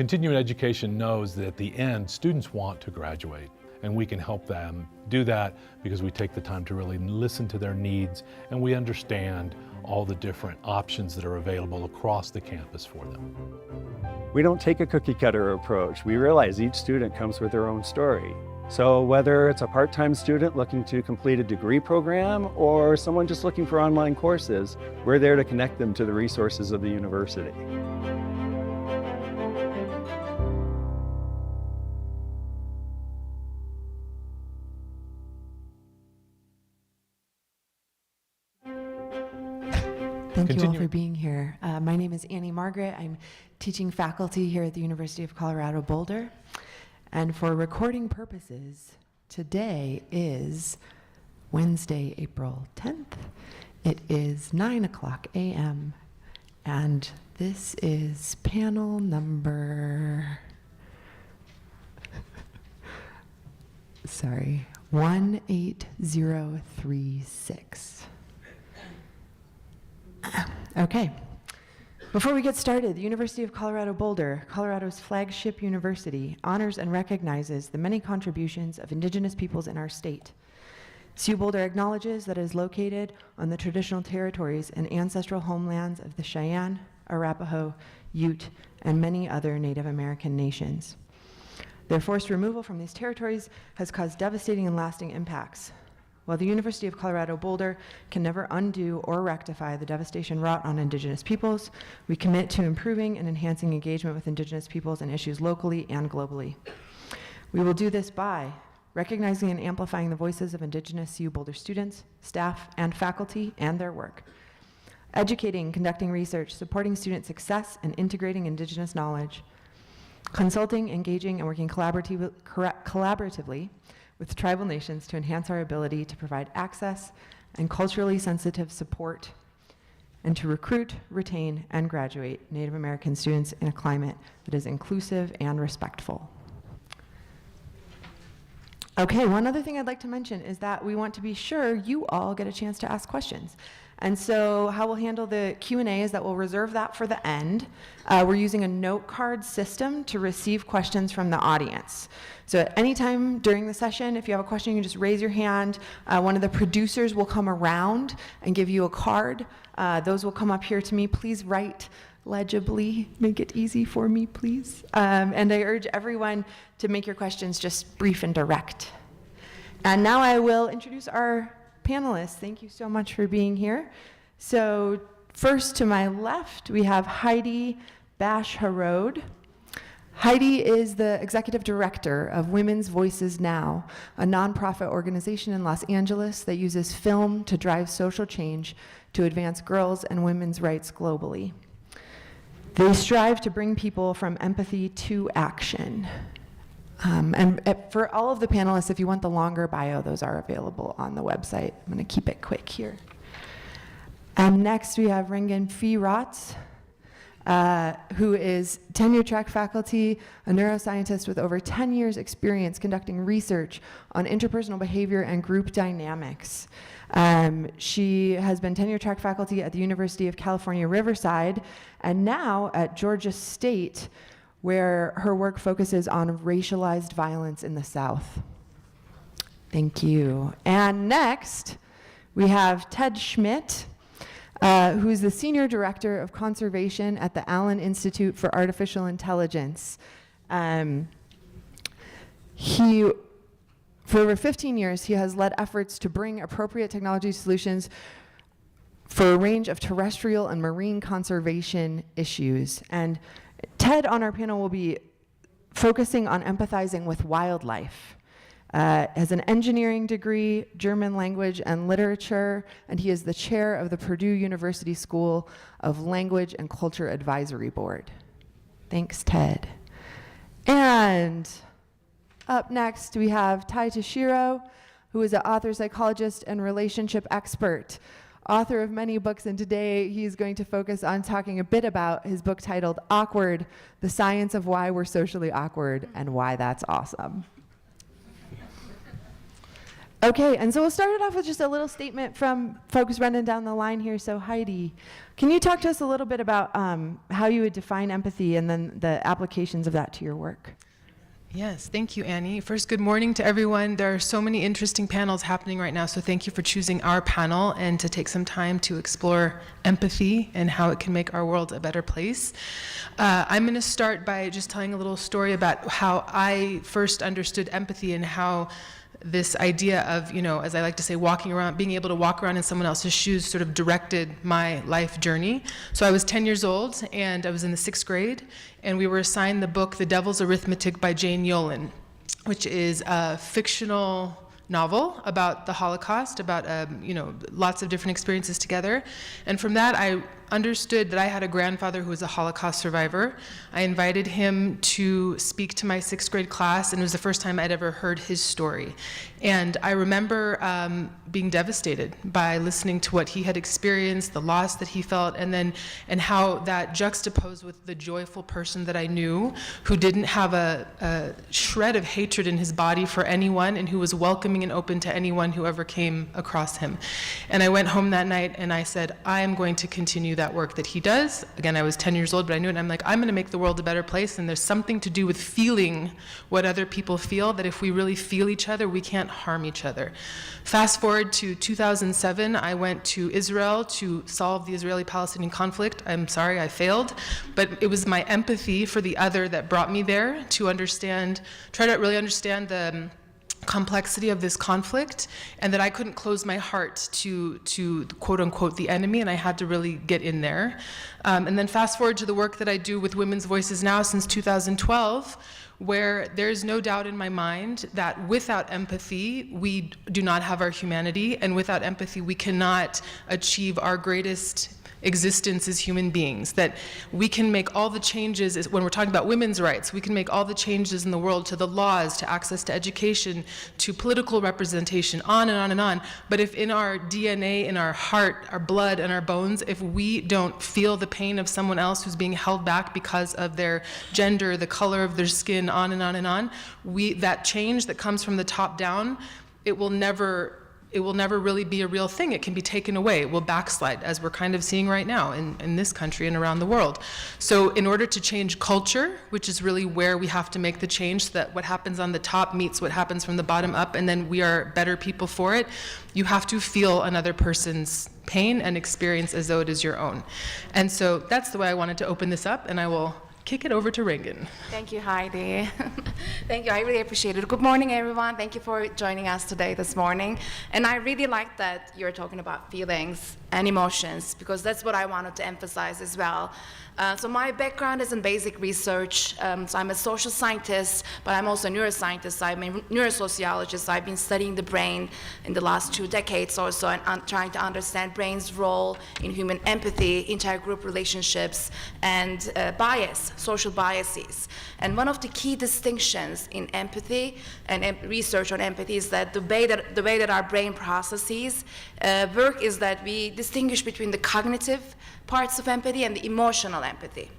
Continuing education knows that at the end, students want to graduate, and we can help them do that because we take the time to really listen to their needs, and we understand all the different options that are available across the campus for them. We don't take a cookie cutter approach. We realize each student comes with their own story. So whether it's a part-time student looking to complete a degree program or someone just looking for online courses, we're there to connect them to the resources of the university. Thank you all for being here. My name is Annie Margaret. I'm teaching faculty here at the University of Colorado Boulder. And for recording purposes, today is Wednesday, April 10th. It is 9:00 a.m. And this is panel number, 18036. Okay. Before we get started, the University of Colorado Boulder, Colorado's flagship university, honors and recognizes the many contributions of Indigenous peoples in our state. CU Boulder acknowledges that it is located on the traditional territories and ancestral homelands of the Cheyenne, Arapaho, Ute, and many other Native American nations. Their forced removal from these territories has caused devastating and lasting impacts. While the University of Colorado Boulder can never undo or rectify the devastation wrought on Indigenous peoples, we commit to improving and enhancing engagement with Indigenous peoples and issues locally and globally. We will do this by recognizing and amplifying the voices of Indigenous CU Boulder students, staff, and faculty and their work, educating, conducting research, supporting student success, and integrating Indigenous knowledge, consulting, engaging, and working collaboratively with tribal nations to enhance our ability to provide access and culturally sensitive support, and to recruit, retain, and graduate Native American students in a climate that is inclusive and respectful. Okay, one other thing I'd like to mention is that we want to be sure you all get a chance to ask questions. And so how we'll handle the Q&A is that we'll reserve that for the end. We're using a note card system to receive questions from the audience. So at any time during the session, if you have a question, you can just raise your hand. One of the producers will come around and give you a card. Those will come up here to me. Please write legibly. Make it easy for me, please. And I urge everyone to make your questions just brief and direct. And now I will introduce our panelists. Thank you so much for being here. So first to my left, we have Heidi Bash-Harod. Heidi is the executive director of Women's Voices Now, a nonprofit organization in Los Angeles that uses film to drive social change to advance girls' and women's rights globally. They strive to bring people from empathy to action. For all of the panelists, if you want the longer bio, those are available on the website. I'm going to keep it quick here. And next we have Rengen Fee-Rotz, who is tenure-track faculty, a neuroscientist with over 10 years experience conducting research on interpersonal behavior and group dynamics. She has been tenure-track faculty at the University of California, Riverside, and now at Georgia State, where her work focuses on racialized violence in the South. Thank you. And next, we have Ted Schmidt, who's the Senior Director of Conservation at the Allen Institute for Artificial Intelligence. For over 15 years, he has led efforts to bring appropriate technology solutions for a range of terrestrial and marine conservation issues. And Ted on our panel will be focusing on empathizing with wildlife. Has an engineering degree, German language and literature, and he is the chair of the Purdue University School of Language and Culture Advisory Board. Thanks, Ted. And up next, we have Tai Tashiro, who is an author, psychologist, and relationship expert. Author of many books, and today he's going to focus on talking a bit about his book titled Awkward, The Science of Why We're Socially Awkward and Why That's Awesome. Okay, and so we'll start it off with just a little statement from folks running down the line here. So Heidi, can you talk to us a little bit about how you would define empathy and then the applications of that to your work? Yes, thank you, Annie. First, good morning to everyone. There are so many interesting panels happening right now, so thank you for choosing our panel and to take some time to explore empathy and how it can make our world a better place. I'm going to start by just telling a little story about how I first understood empathy and how this idea of, as I like to say, being able to walk around in someone else's shoes sort of directed my life journey. So I was 10 years old, and I was in the 6th grade, and we were assigned the book The Devil's Arithmetic by Jane Yolen, which is a fictional novel about the Holocaust, about lots of different experiences together. And from that, I understood that I had a grandfather who was a Holocaust survivor. I invited him to speak to my 6th grade class, and it was the first time I'd ever heard his story. And I remember being devastated by listening to what he had experienced, the loss that he felt, and how that juxtaposed with the joyful person that I knew, who didn't have a shred of hatred in his body for anyone, and who was welcoming and open to anyone who ever came across him. And I went home that night and I said, I am going to continue that work that he does. Again, I was 10 years old, but I knew it. And I'm like, I'm going to make the world a better place. And there's something to do with feeling what other people feel, that if we really feel each other, we can't harm each other. Fast forward to 2007, I went to Israel to solve the Israeli-Palestinian conflict. I'm sorry, I failed, but it was my empathy for the other that brought me there to try to really understand the complexity of this conflict, and that I couldn't close my heart to quote unquote the enemy, and I had to really get in there. And then fast forward to the work that I do with Women's Voices now since 2012, where there's no doubt in my mind that without empathy, we do not have our humanity, and without empathy, we cannot achieve our greatest existence as human beings. That we can make all the changes, when we're talking about women's rights, we can make all the changes in the world, to the laws, to access to education, to political representation, on and on and on. But if in our DNA, in our heart, our blood, and our bones, if we don't feel the pain of someone else who's being held back because of their gender, the color of their skin, on and on and on, that change that comes from the top down, it will never really be a real thing. It can be taken away. It will backslide, as we're kind of seeing right now in this country and around the world. So in order to change culture, which is really where we have to make the change, so that what happens on the top meets what happens from the bottom up, and then we are better people for it, you have to feel another person's pain and experience as though it is your own. And so that's the way I wanted to open this up, and I will kick it over to Reagan. Thank you, Heidi. Thank you, I really appreciate it. Good morning, everyone. Thank you for joining us today, this morning. And I really like that you're talking about feelings and emotions, because that's what I wanted to emphasize as well. So my background is in basic research. So I'm a social scientist, but I'm also a neuroscientist. I'm a neurosociologist. I've been studying the brain in the last 2 decades or so, and trying to understand brain's role in human empathy, intergroup relationships, and social biases. And one of the key distinctions in empathy and research on empathy is that the way that our brain processes work is that we distinguish between the cognitive parts of empathy and the emotional empathy.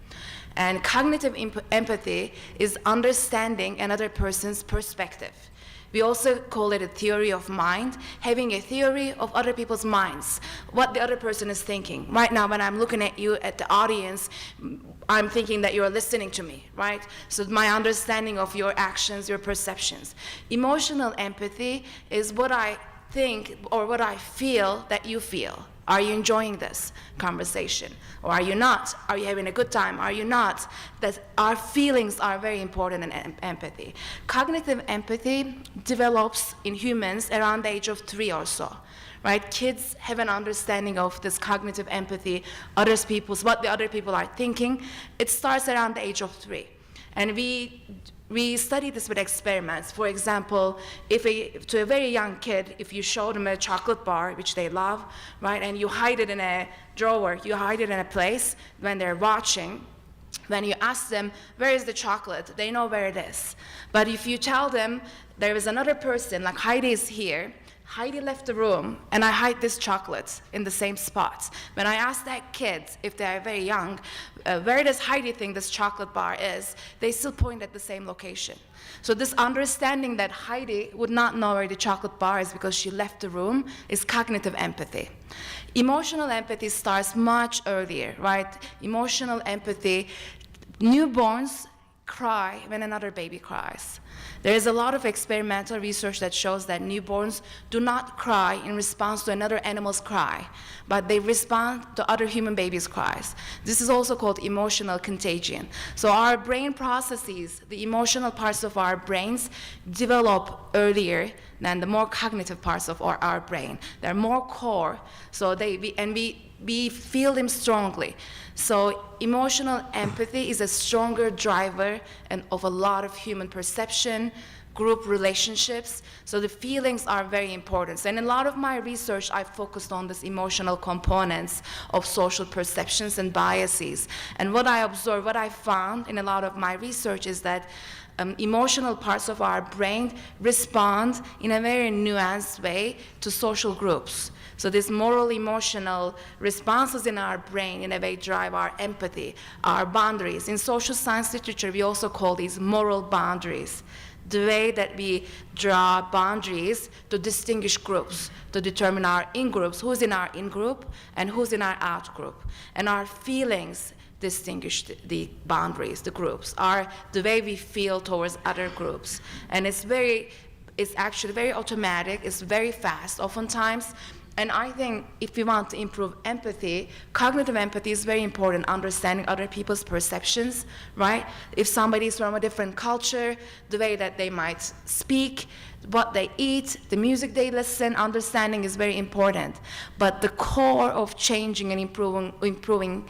And cognitive empathy is understanding another person's perspective. We also call it a theory of mind, having a theory of other people's minds, what the other person is thinking. Right now, when I'm looking at you, at the audience, I'm thinking that you're listening to me, right? So my understanding of your actions, your perceptions. Emotional empathy is what I think or what I feel that you feel. Are you enjoying this conversation? Or are you not? Are you having a good time? Are you not? That our feelings are very important in empathy. Cognitive empathy develops in humans around the age of 3 or so, right? Kids have an understanding of this cognitive empathy, what the other people are thinking. It starts around the age of 3. And we study this with experiments. For example, to a very young kid, if you show them a chocolate bar, which they love, right, and you hide it in a drawer, you hide it in a place when they're watching, when you ask them, where is the chocolate? They know where it is. But if you tell them there is another person, like Heidi is here, Heidi left the room, and I hide this chocolate in the same spots. When I ask that kid, if they are very young, where does Heidi think this chocolate bar is, they still point at the same location. So this understanding that Heidi would not know where the chocolate bar is because she left the room is cognitive empathy. Emotional empathy starts much earlier, right? Emotional empathy, newborns cry when another baby cries. There is a lot of experimental research that shows that newborns do not cry in response to another animal's cry, but they respond to other human babies' cries. This is also called emotional contagion. So our brain processes, the emotional parts of our brains develop earlier than the more cognitive parts of our brain. They're more core, so we feel them strongly. So emotional empathy is a stronger driver of a lot of human perception, group relationships. So the feelings are very important. And in a lot of my research, I focused on this emotional components of social perceptions and biases. And what I observed, what I found in a lot of my research is that emotional parts of our brain respond in a very nuanced way to social groups. So these moral emotional responses in our brain in a way drive our empathy, our boundaries. In social science literature, we also call these moral boundaries. The way that we draw boundaries to distinguish groups, to determine our in-groups, who's in our in-group and who's in our out-group. And our feelings distinguish the boundaries, the groups, are the way we feel towards other groups. And it's actually very automatic, it's very fast oftentimes. And I think if we want to improve empathy, cognitive empathy is very important, understanding other people's perceptions, right? If somebody is from a different culture, the way that they might speak, what they eat, the music they listen, understanding is very important. But the core of changing and improving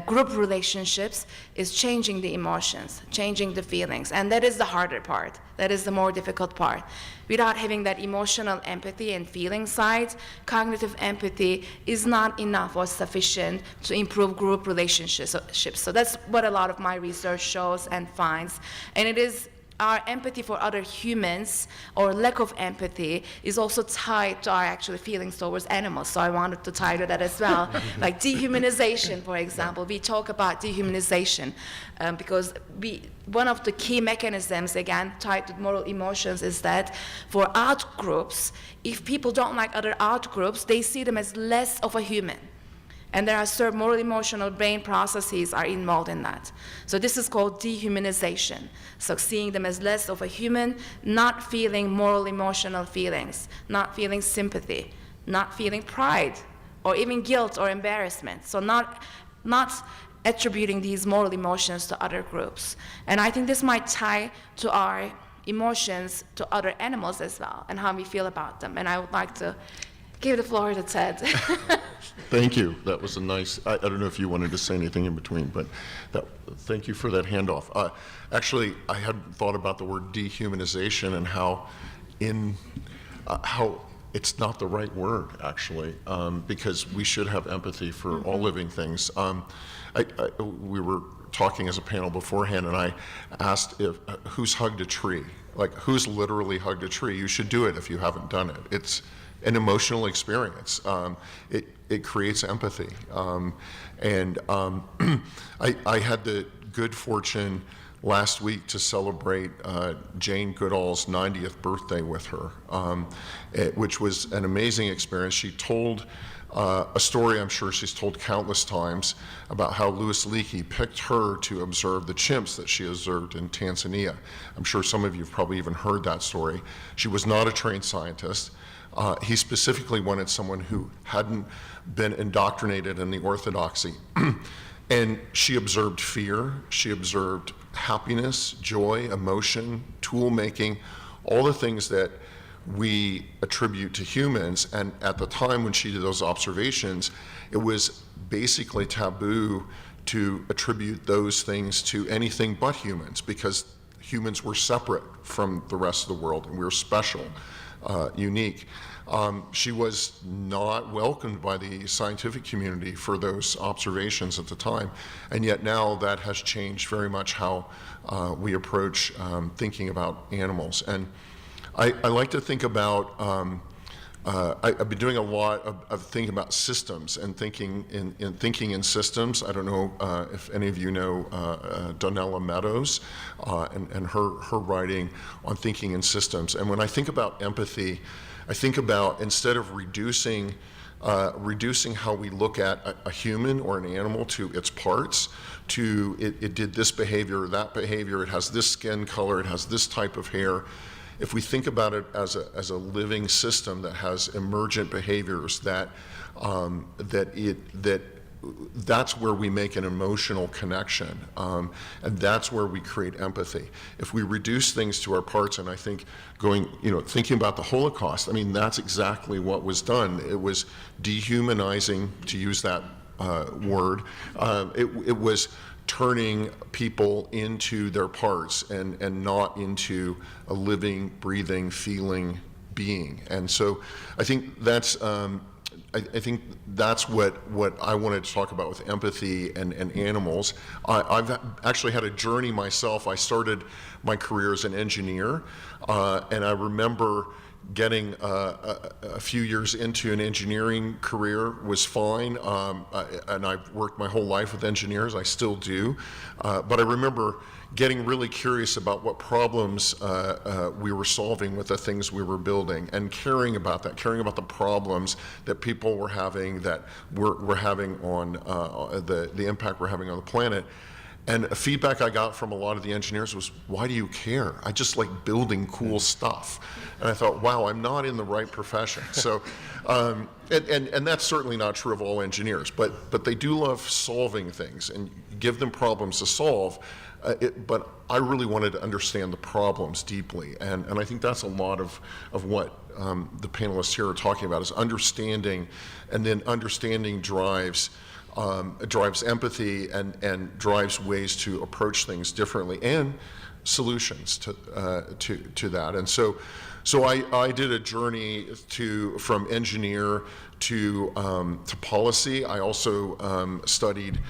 group relationships is changing the emotions, changing the feelings, and that is the harder part. That is the more difficult part. Without having that emotional empathy and feeling side, cognitive empathy is not enough or sufficient to improve group relationships. So that's what a lot of my research shows and finds. And it is our empathy for other humans, or lack of empathy, is also tied to our actual feelings towards animals. So I wanted to tie to that as well. Like dehumanization, for example. We talk about dehumanization because one of the key mechanisms, again, tied to moral emotions, is that for out groups, if people don't like other out groups, they see them as less of a human. And there are certain moral emotional brain processes are involved in that. So this is called dehumanization. So seeing them as less of a human, not feeling moral emotional feelings, not feeling sympathy, not feeling pride, or even guilt or embarrassment. So not attributing these moral emotions to other groups. And I think this might tie to our emotions to other animals as well, and how we feel about them. And I would like to give the floor to Ted. Thank you. That was a nice, I don't know if you wanted to say anything in between, but thank you for that handoff. Actually, I had thought about the word dehumanization and how it's not the right word, actually, because we should have empathy for all living things. We were talking as a panel beforehand, and I asked who's hugged a tree? Like, who's literally hugged a tree? You should do it if you haven't done it. It's an emotional experience. It creates empathy. I had the good fortune last week to celebrate Jane Goodall's 90th birthday with her, which was an amazing experience. She told a story I'm sure she's told countless times about how Louis Leakey picked her to observe the chimps that she observed in Tanzania. I'm sure some of you have probably even heard that story. She was not a trained scientist. He specifically wanted someone who hadn't been indoctrinated in the orthodoxy. And she observed fear, she observed happiness, joy, emotion, tool making, all the things that we attribute to humans. And at the time when she did those observations, it was basically taboo to attribute those things to anything but humans, because humans were separate from the rest of the world and we were special. Unique. She was not welcomed by the scientific community for those observations at the time, and yet now that has changed very much how we approach thinking about animals. And I like to think about I've been doing a lot of thinking about systems and thinking in systems. I don't know if any of you know Donella Meadows and her writing on thinking in systems. And when I think about empathy, I think about, instead of reducing how we look at a human or an animal to its parts, to it did this behavior or that behavior, it has this skin color, it has this type of hair. If we think about it as a living system that has emergent behaviors, that's where we make an emotional connection, and that's where we create empathy. If we reduce things to our parts, and I think thinking about the Holocaust, I mean, that's exactly what was done. It was dehumanizing, to use that word. It was turning people into their parts and not into a living, breathing, feeling being. And so I think that's I think that's what I wanted to talk about with empathy and animals. I've actually had a journey myself. I started my career as an engineer, and I remember getting a few years into an engineering career was fine, and I've worked my whole life with engineers, I still do, but I remember getting really curious about what problems we were solving with the things we were building, and caring about the problems that people were having, that we're having on the impact we're having on the planet. And a feedback I got from a lot of the engineers was, why do you care? I just like building cool stuff. And I thought, wow, I'm not in the right profession. So, and that's certainly not true of all engineers, but they do love solving things, and give them problems to solve. But I really wanted to understand the problems deeply. And I think that's a lot of what the panelists here are talking about, is understanding, and then understanding drives empathy and drives ways to approach things differently, and solutions to that. And so I did a journey from engineer to policy. I also studied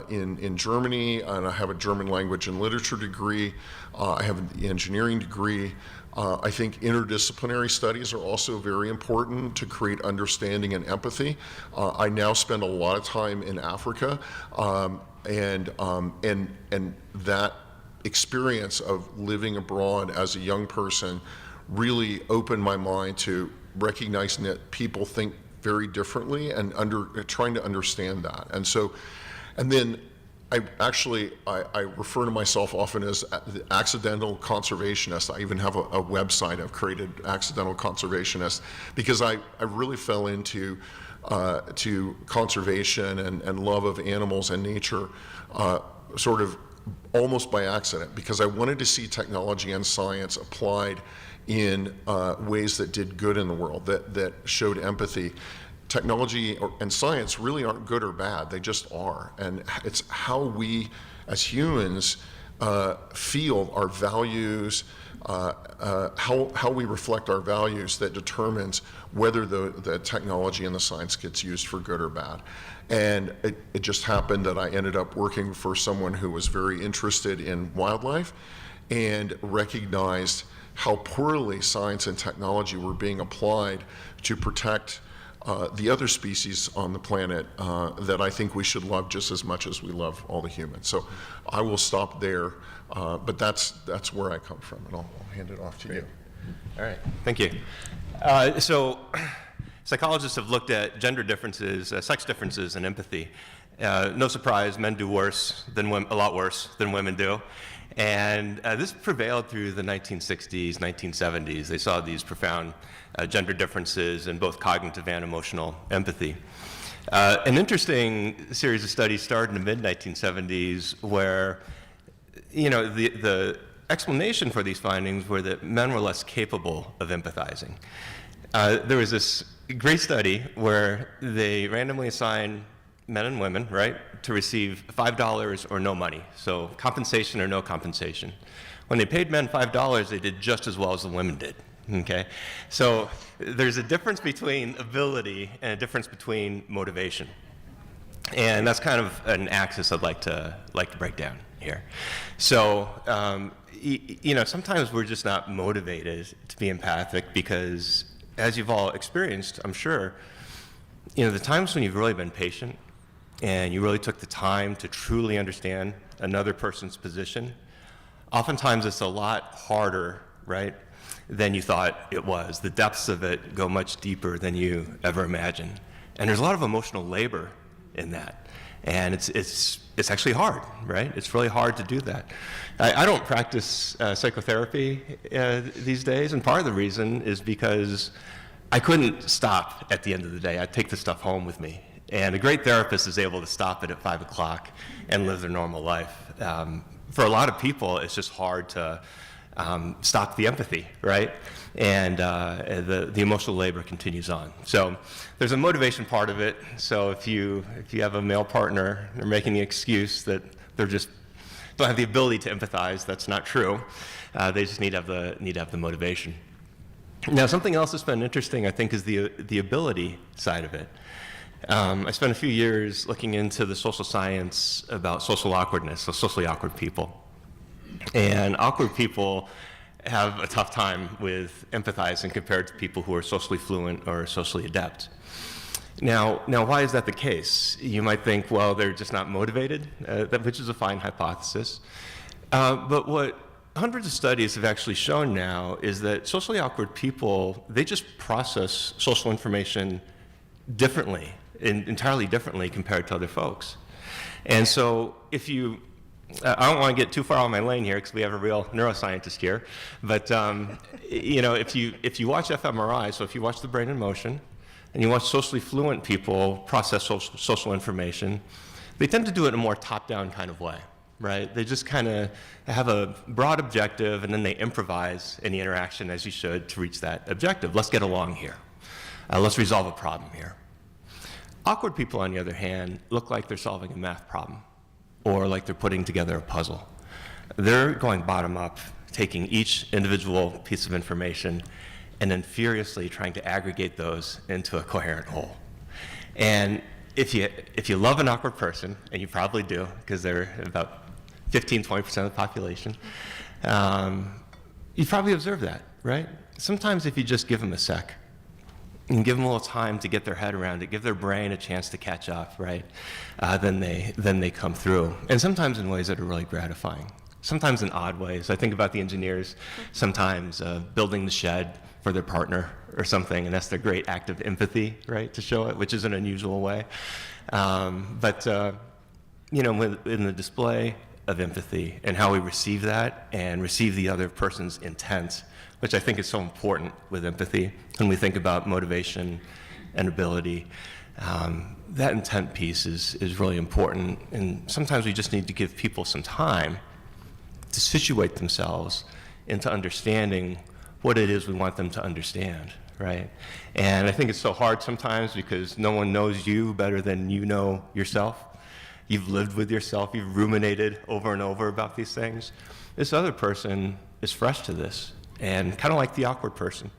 in Germany, and I have a German language and literature degree. I have an engineering degree. I think interdisciplinary studies are also very important to create understanding and empathy. I now spend a lot of time in Africa, and that experience of living abroad as a young person really opened my mind to recognizing that people think very differently, and trying to understand that. And then I refer to myself often as the accidental conservationist. I even have a website I've created, Accidental Conservationist, because I really fell into to conservation and love of animals and nature sort of almost by accident, because I wanted to see technology and science applied in ways that did good in the world, that showed empathy. Technology and science really aren't good or bad, they just are. And it's how we as humans feel our values, how we reflect our values, that determines whether the technology and the science gets used for good or bad. And it just happened that I ended up working for someone who was very interested in wildlife and recognized how poorly science and technology were being applied to protect the other species on the planet that I think we should love just as much as we love all the humans. So I will stop there, but that's where I come from, and I'll hand it off to you. All right, thank you. So psychologists have looked at gender differences, sex differences, and empathy. No surprise, men do worse than women, a lot worse than women do. And this prevailed through the 1960s, 1970s. They saw these profound gender differences in both cognitive and emotional empathy. An interesting series of studies started in the mid-1970s where, the explanation for these findings were that men were less capable of empathizing. There was this great study where they randomly assigned men and women, right, to receive $5 or no money, so compensation or no compensation. When they paid men $5, they did just as well as the women did, okay? So there's a difference between ability and a difference between motivation. And that's kind of an axis I'd like to break down here. So, sometimes we're just not motivated to be empathic because as you've all experienced, I'm sure, the times when you've really been patient and you really took the time to truly understand another person's position, oftentimes it's a lot harder, right, than you thought it was. The depths of it go much deeper than you ever imagined. And there's a lot of emotional labor in that. And it's actually hard, right? It's really hard to do that. I don't practice psychotherapy these days, and part of the reason is because I couldn't stop at the end of the day. I'd take the stuff home with me. And a great therapist is able to stop it at 5 o'clock and live their normal life. For a lot of people, it's just hard to stop the empathy, right? And the emotional labor continues on. So there's a motivation part of it. So if you have a male partner, they're making the excuse that they're just don't have the ability to empathize. That's not true. They just need to have the motivation. Now, something else that's been interesting, I think, is the ability side of it. I spent a few years looking into the social science about social awkwardness, so socially awkward people. And awkward people have a tough time with empathizing compared to people who are socially fluent or socially adept. Now, why is that the case? You might think, well, they're just not motivated, which is a fine hypothesis. But what hundreds of studies have actually shown now is that socially awkward people, they just process social information differently, entirely differently compared to other folks. And so I don't want to get too far on my lane here because we have a real neuroscientist here, but if you watch fMRI, so if you watch the brain in motion, and you watch socially fluent people process social information, they tend to do it in a more top-down kind of way, right? They just kind of have a broad objective, and then they improvise any interaction as you should to reach that objective. Let's get along here. Let's resolve a problem here. Awkward people, on the other hand, look like they're solving a math problem, or like they're putting together a puzzle. They're going bottom up, taking each individual piece of information and then furiously trying to aggregate those into a coherent whole. And if you love an awkward person, and you probably do, because they're about 15-20% of the population, you probably observe that, right? Sometimes if you just give them a sec, and give them a little time to get their head around it, give their brain a chance to catch up, right? Then they come through. And sometimes in ways that are really gratifying. Sometimes in odd ways. I think about the engineers sometimes building the shed for their partner or something, and that's their great act of empathy, right, to show it, which is an unusual way. But in the display of empathy and how we receive that and receive the other person's intent, which I think is so important with empathy when we think about motivation and ability. That intent piece is really important, and sometimes we just need to give people some time to situate themselves into understanding what it is we want them to understand, right? And I think it's so hard sometimes because no one knows you better than you know yourself. You've lived with yourself, you've ruminated over and over about these things. This other person is fresh to this, and kind of like the awkward person,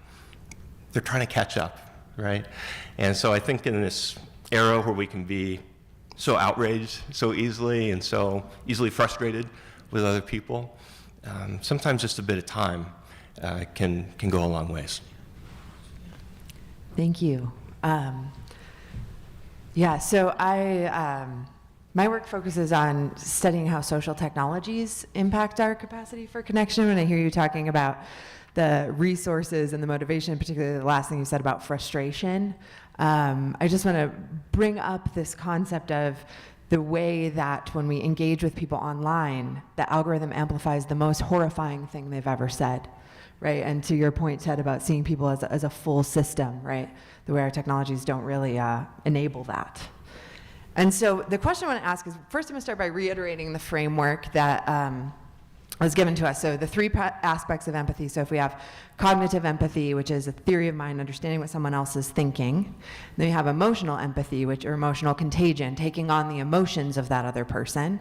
they're trying to catch up, right? And so I think in this era where we can be so outraged so easily and so easily frustrated with other people, sometimes just a bit of time can go a long ways. Thank you. So my work focuses on studying how social technologies impact our capacity for connection. When I hear you talking about the resources and the motivation, particularly the last thing you said about frustration, I just want to bring up this concept of the way that when we engage with people online, the algorithm amplifies the most horrifying thing they've ever said, right? And to your point, Ted, about seeing people as a full system, right? The way our technologies don't really enable that. And so the question I want to ask is, first I'm going to start by reiterating the framework that was given to us. So the three aspects of empathy. So if we have cognitive empathy, which is a theory of mind, understanding what someone else is thinking. Then we have emotional empathy, or emotional contagion, taking on the emotions of that other person.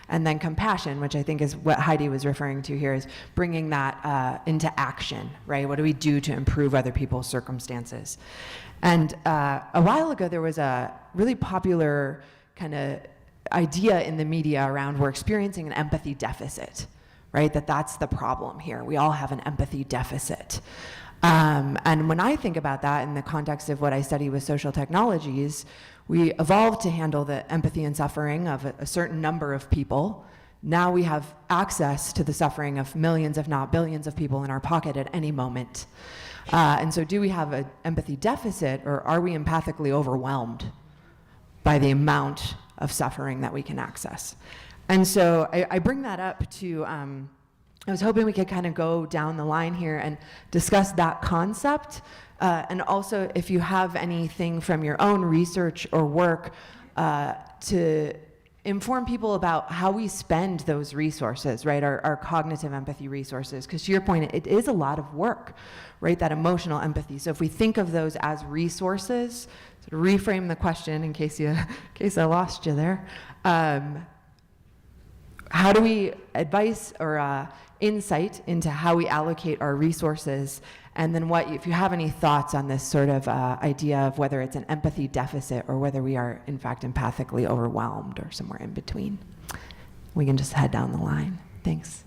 And then compassion, which I think is what Heidi was referring to here, is bringing that into action, right? What do we do to improve other people's circumstances? And a while ago, there was a really popular kind of idea in the media around we're experiencing an empathy deficit, right? That's the problem here. We all have an empathy deficit. And when I think about that in the context of what I study with social technologies, we evolved to handle the empathy and suffering of a certain number of people. Now we have access to the suffering of millions, if not billions, of people in our pocket at any moment. And so do we have an empathy deficit, or are we empathically overwhelmed by the amount of suffering that we can access? And so I bring that up to, I was hoping we could kind of go down the line here and discuss that concept. And also, if you have anything from your own research or work to inform people about how we spend those resources, right? Our cognitive empathy resources. Because to your point, it is a lot of work, right? That emotional empathy. So if we think of those as resources, sort of reframe the question in case I lost you there. How do we advise or insight into how we allocate our resources? And then if you have any thoughts on this sort of idea of whether it's an empathy deficit or whether we are in fact empathically overwhelmed or somewhere in between. We can just head down the line. Thanks.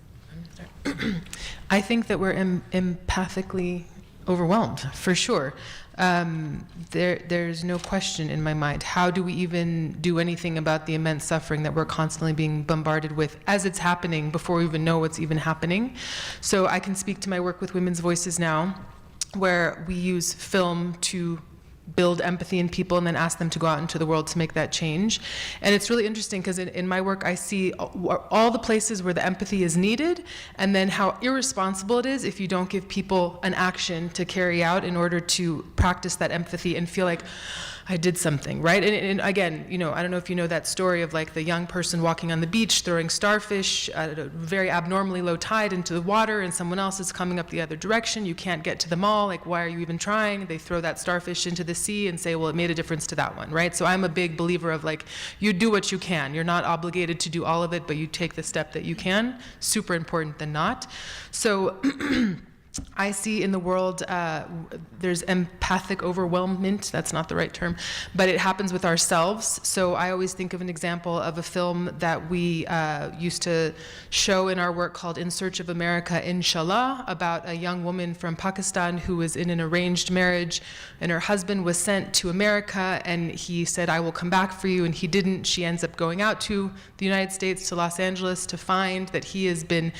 I think that we're empathically overwhelmed, for sure. There's no question in my mind. How do we even do anything about the immense suffering that we're constantly being bombarded with as it's happening before we even know what's even happening? So I can speak to my work with Women's Voices now, where we use film to build empathy in people and then ask them to go out into the world to make that change. And it's really interesting because in my work I see all the places where the empathy is needed, and then how irresponsible it is if you don't give people an action to carry out in order to practice that empathy and feel like I did something, right? And again, I don't know if you know that story of like the young person walking on the beach, throwing starfish at a very abnormally low tide into the water, and someone else is coming up the other direction. You can't get to them all. Like, why are you even trying? They throw that starfish into the sea and say, well, it made a difference to that one, right? So I'm a big believer of like, you do what you can. You're not obligated to do all of it, but you take the step that you can. Super important than not. So I see in the world there's empathic overwhelmment. That's not the right term, but it happens with ourselves. So I always think of an example of a film that we used to show in our work called In Search of America, Inshallah, about a young woman from Pakistan who was in an arranged marriage, and her husband was sent to America, and he said, I will come back for you, and he didn't. She ends up going out to the United States, to Los Angeles, to find that he has been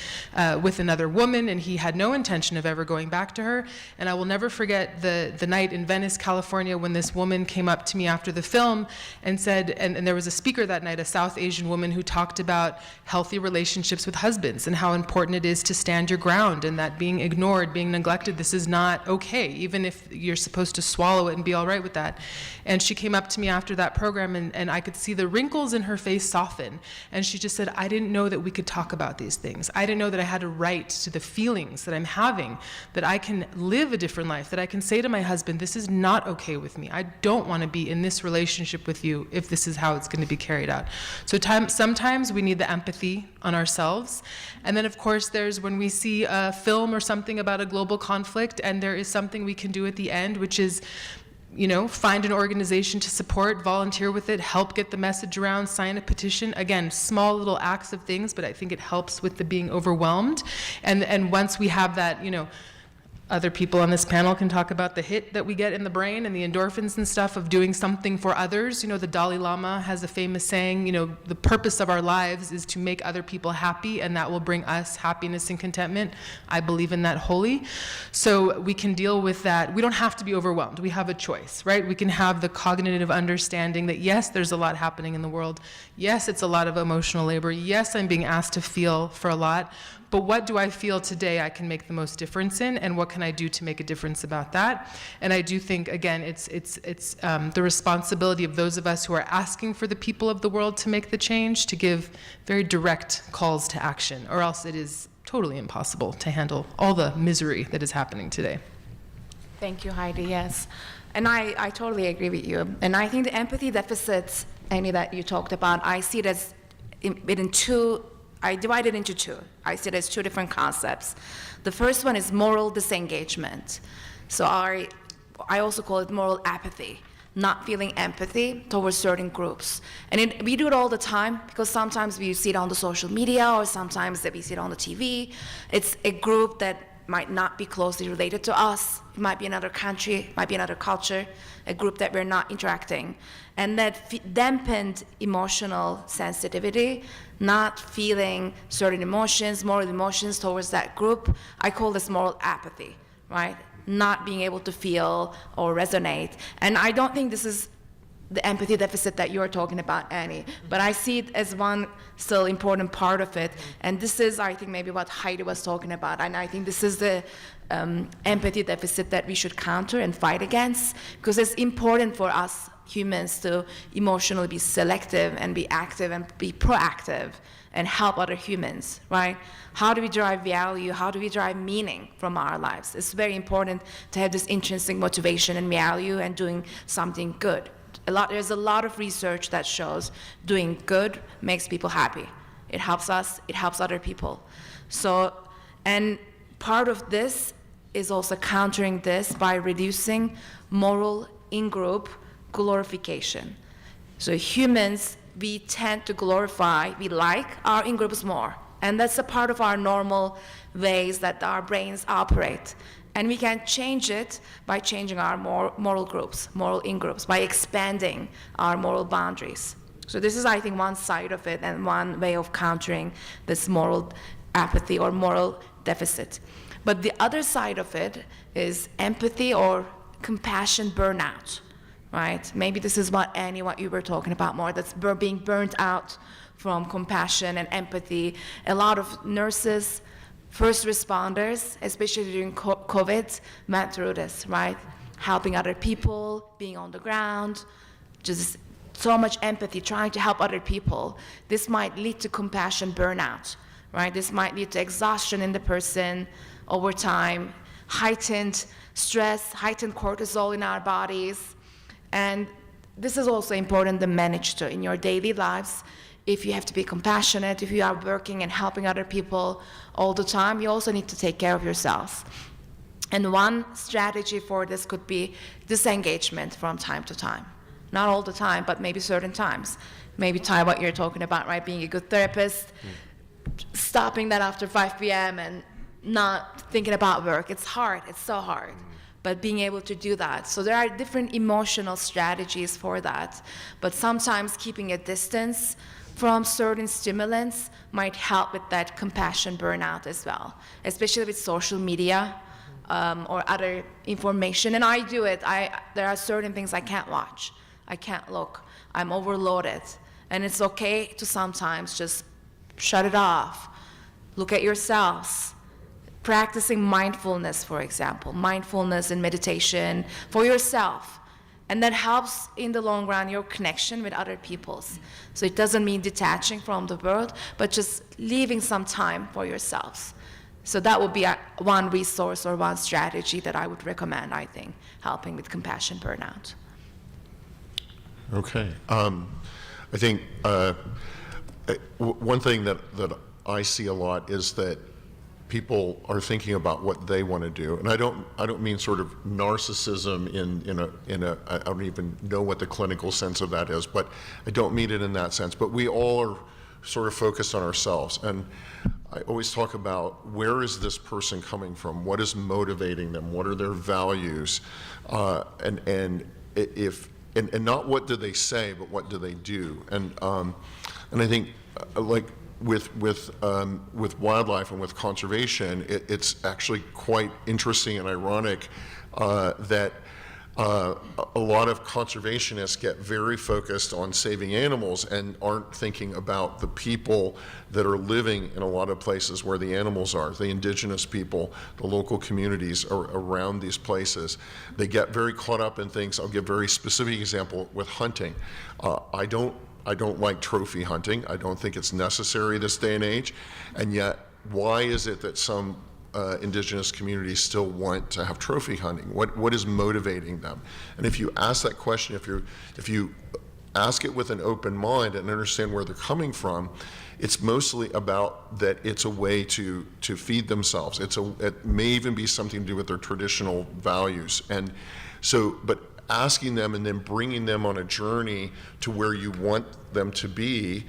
with another woman, and he had no intention of ever going back to her. And I will never forget the night in Venice, California, when this woman came up to me after the film and said, and there was a speaker that night, a South Asian woman, who talked about healthy relationships with husbands and how important it is to stand your ground, and that being ignored, being neglected, this is not okay, even if you're supposed to swallow it and be all right with that. And she came up to me after that program, and I could see the wrinkles in her face soften. And she just said, I didn't know that we could talk about these things. I didn't know that I had a right to the feelings that I'm having, that I can live a different life, that I can say to my husband, this is not okay with me. I don't want to be in this relationship with you if this is how it's going to be carried out. So sometimes we need the empathy on ourselves. And then of course there's when we see a film or something about a global conflict, and there is something we can do at the end, which is find an organization to support, volunteer with it, help get the message around, sign a petition. Again, small little acts of things, but I think it helps with the being overwhelmed. And once we have that, other people on this panel can talk about the hit that we get in the brain and the endorphins and stuff of doing something for others. The Dalai Lama has a famous saying, the purpose of our lives is to make other people happy, and that will bring us happiness and contentment. I believe in that wholly. So we can deal with that. We don't have to be overwhelmed. We have a choice, right? We can have the cognitive understanding that yes, there's a lot happening in the world. Yes, it's a lot of emotional labor. Yes, I'm being asked to feel for a lot. But what do I feel today I can make the most difference in, and what can I do to make a difference about that? And I do think, again, it's the responsibility of those of us who are asking for the people of the world to make the change to give very direct calls to action, or else it is totally impossible to handle all the misery that is happening today. Thank you, Heidi. Yes. And I totally agree with you. And I think the empathy deficits, Annie, that you talked about, I see it as I divide it into two. I see it as two different concepts. The first one is moral disengagement. So I also call it moral apathy, not feeling empathy towards certain groups. And we do it all the time, because sometimes we see it on the social media, or sometimes that we see it on the TV. It's a group that might not be closely related to us. It might be another country, it might be another culture, a group that we're not interacting. And that dampened emotional sensitivity, not feeling certain emotions, moral emotions towards that group, I call this moral apathy, right? Not being able to feel or resonate. And I don't think this is the empathy deficit that you're talking about, Annie, but I see it as one still important part of it. And this is, I think, maybe what Heidi was talking about. And I think this is the empathy deficit that we should counter and fight against, because it's important for us humans to emotionally be selective and be active and be proactive and help other humans, right? How do we derive value? How do we derive meaning from our lives? It's very important to have this intrinsic motivation and value and doing something good. There's a lot of research that shows doing good makes people happy. It helps us, it helps other people. So, and part of this is also countering this by reducing moral in-group glorification. So humans, we tend to glorify, we like our in-groups more. And that's a part of our normal ways that our brains operate. And we can change it by changing our moral groups, moral in-groups, by expanding our moral boundaries. So this is, I think, one side of it and one way of countering this moral apathy or moral deficit. But the other side of it is empathy or compassion burnout, right? Maybe this is what you were talking about more, that's being burnt out from compassion and empathy. A lot of nurses, first responders, especially during COVID, went through this, right? Helping other people, being on the ground, just so much empathy, trying to help other people. This might lead to compassion burnout, right? This might lead to exhaustion in the person over time, heightened stress, heightened cortisol in our bodies. And this is also important to manage too in your daily lives. If you have to be compassionate, if you are working and helping other people all the time, you also need to take care of yourself. And one strategy for this could be disengagement from time to time. Not all the time, but maybe certain times. Maybe Ty, what you're talking about, right? Being a good therapist, stopping that after 5 p.m. and not thinking about work. It's hard, it's so hard. But being able to do that. So there are different emotional strategies for that. But sometimes keeping a distance from certain stimulants might help with that compassion burnout as well, especially with social media or other information. And I do it. There are certain things I can't watch. I can't look. I'm overloaded. And it's okay to sometimes just shut it off. Look at yourselves. Practicing mindfulness, for example, mindfulness and meditation for yourself. And that helps in the long run your connection with other peoples. So it doesn't mean detaching from the world, but just leaving some time for yourselves. So that would be one resource or one strategy that I would recommend, I think, helping with compassion burnout. Okay. I think one thing that I see a lot is that people are thinking about what they want to do, and I don't mean sort of narcissism in a I don't even know what the clinical sense of that is, but I don't mean it in that sense. But we all are sort of focused on ourselves, and I always talk about where is this person coming from, what is motivating them, what are their values, and not what do they say, but what do they do, and I think like. With wildlife and with conservation, it's actually quite interesting and ironic that a lot of conservationists get very focused on saving animals and aren't thinking about the people that are living in a lot of places where the animals are, the indigenous people, the local communities around these places. They get very caught up in things. I'll give a very specific example with hunting. I don't like trophy hunting. I don't think it's necessary this day and age. And yet, why is it that some indigenous communities still want to have trophy hunting? What is motivating them? And if you ask that question, if you ask it with an open mind and understand where they're coming from, it's mostly about that it's a way to feed themselves. It may even be something to do with their traditional values. And so, but asking them and then bringing them on a journey to where you want them to be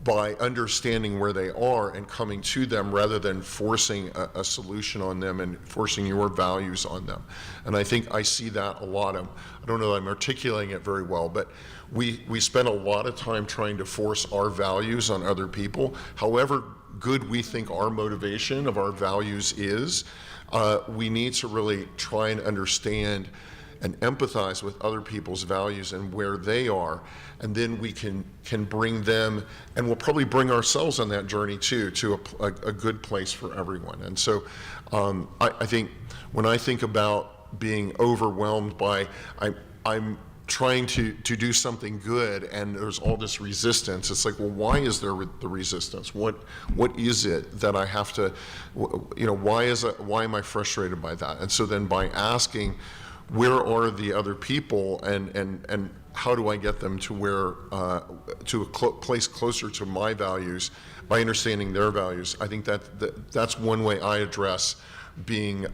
by understanding where they are and coming to them rather than forcing a solution on them and forcing your values on them. And I think I see that a lot. I don't know that I'm articulating it very well, but we spend a lot of time trying to force our values on other people. However good we think our motivation of our values is, we need to really try and understand and empathize with other people's values and where they are, and then we can bring them, and we'll probably bring ourselves on that journey too, to a good place for everyone. And so I think when I think about being overwhelmed by, I'm trying to do something good and there's all this resistance, it's like, well, why is there the resistance? What is it that I have to, why am I frustrated by that? And so then by asking, where are the other people, and how do I get them to where to a place closer to my values by understanding their values? I think that's one way I address being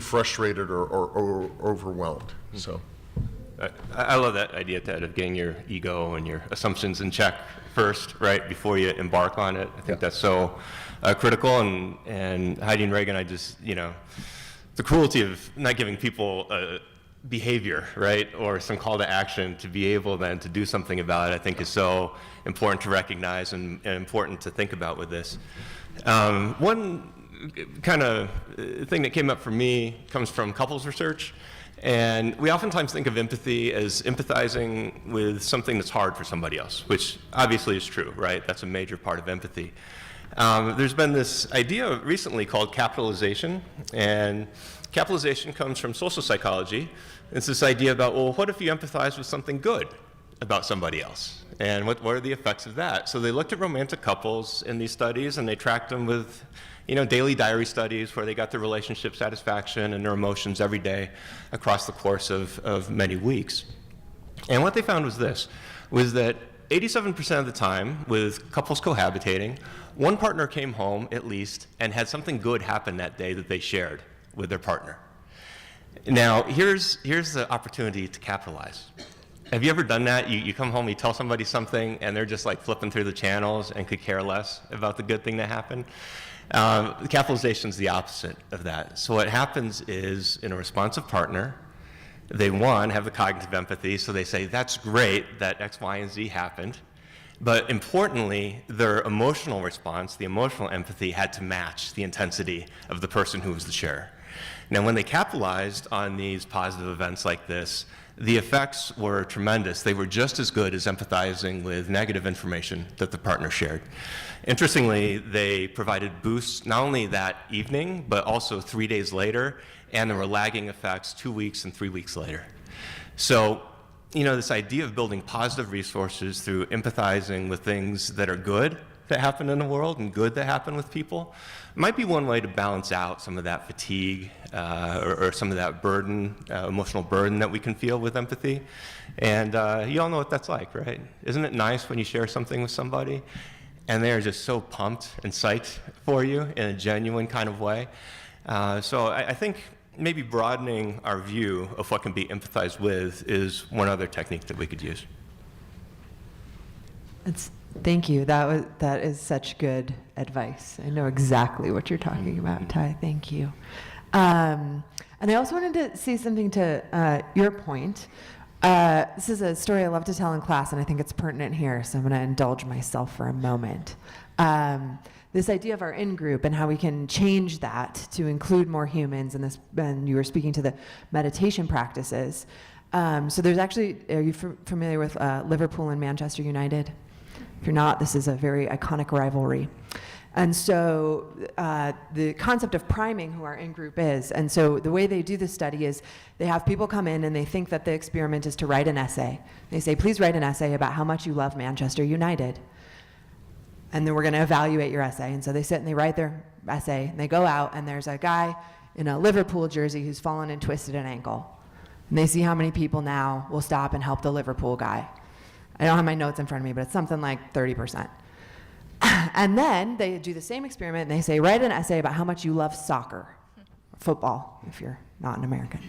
frustrated or overwhelmed. So I love that idea, Ted, of getting your ego and your assumptions in check first, right, before you embark on it. I think that's so critical. And Heidi and Reagan, I just, the cruelty of not giving people a behavior, right, or some call to action to be able then to do something about it, I think is so important to recognize and important to think about with this. One kind of thing that came up for me comes from couples research. And we oftentimes think of empathy as empathizing with something that's hard for somebody else, which obviously is true, right? That's a major part of empathy. There's been this idea recently called capitalization, and capitalization comes from social psychology. It's this idea about, well, what if you empathize with something good about somebody else? And what are the effects of that? So they looked at romantic couples in these studies, and they tracked them with daily diary studies where they got their relationship satisfaction and their emotions every day across the course of many weeks. And what they found was this, was that 87% of the time with couples cohabitating, one partner came home at least and had something good happen that day that they shared with their partner. Now, here's the opportunity to capitalize. Have you ever done that? You come home, you tell somebody something, and they're just like flipping through the channels and could care less about the good thing that happened? Capitalization is the opposite of that. So what happens is, in a responsive partner, they, one, have the cognitive empathy, so they say, that's great that X, Y, and Z happened. But importantly, their emotional response, the emotional empathy, had to match the intensity of the person who was the sharer. Now, when they capitalized on these positive events like this, the effects were tremendous. They were just as good as empathizing with negative information that the partner shared. Interestingly, they provided boosts not only that evening, but also 3 days later, and there were lagging effects 2 weeks and 3 weeks later. So, this idea of building positive resources through empathizing with things that are good that happen in the world and good that happen with people might be one way to balance out some of that fatigue or some of that burden, emotional burden that we can feel with empathy. And you all know what that's like, right? Isn't it nice when you share something with somebody and they're just so pumped and psyched for you in a genuine kind of way? So I think maybe broadening our view of what can be empathized with is one other technique that we could use. Thank you. That is such good advice. I know exactly what you're talking about, Ty. Thank you. And I also wanted to say something to your point. This is a story I love to tell in class, and I think it's pertinent here, so I'm going to indulge myself for a moment. This idea of our in-group and how we can change that to include more humans, and you were speaking to the meditation practices. So there's actually, are you familiar with Liverpool and Manchester United? If you're not, this is a very iconic rivalry. And so the concept of priming who our in-group is, and so the way they do this study is they have people come in and they think that the experiment is to write an essay. They say, please write an essay about how much you love Manchester United. And then we're going to evaluate your essay. And so they sit and they write their essay, and they go out, and there's a guy in a Liverpool jersey who's fallen and twisted an ankle. And they see how many people now will stop and help the Liverpool guy. I don't have my notes in front of me, but it's something like 30%. And then they do the same experiment, and they say, write an essay about how much you love soccer, football, if you're not an American.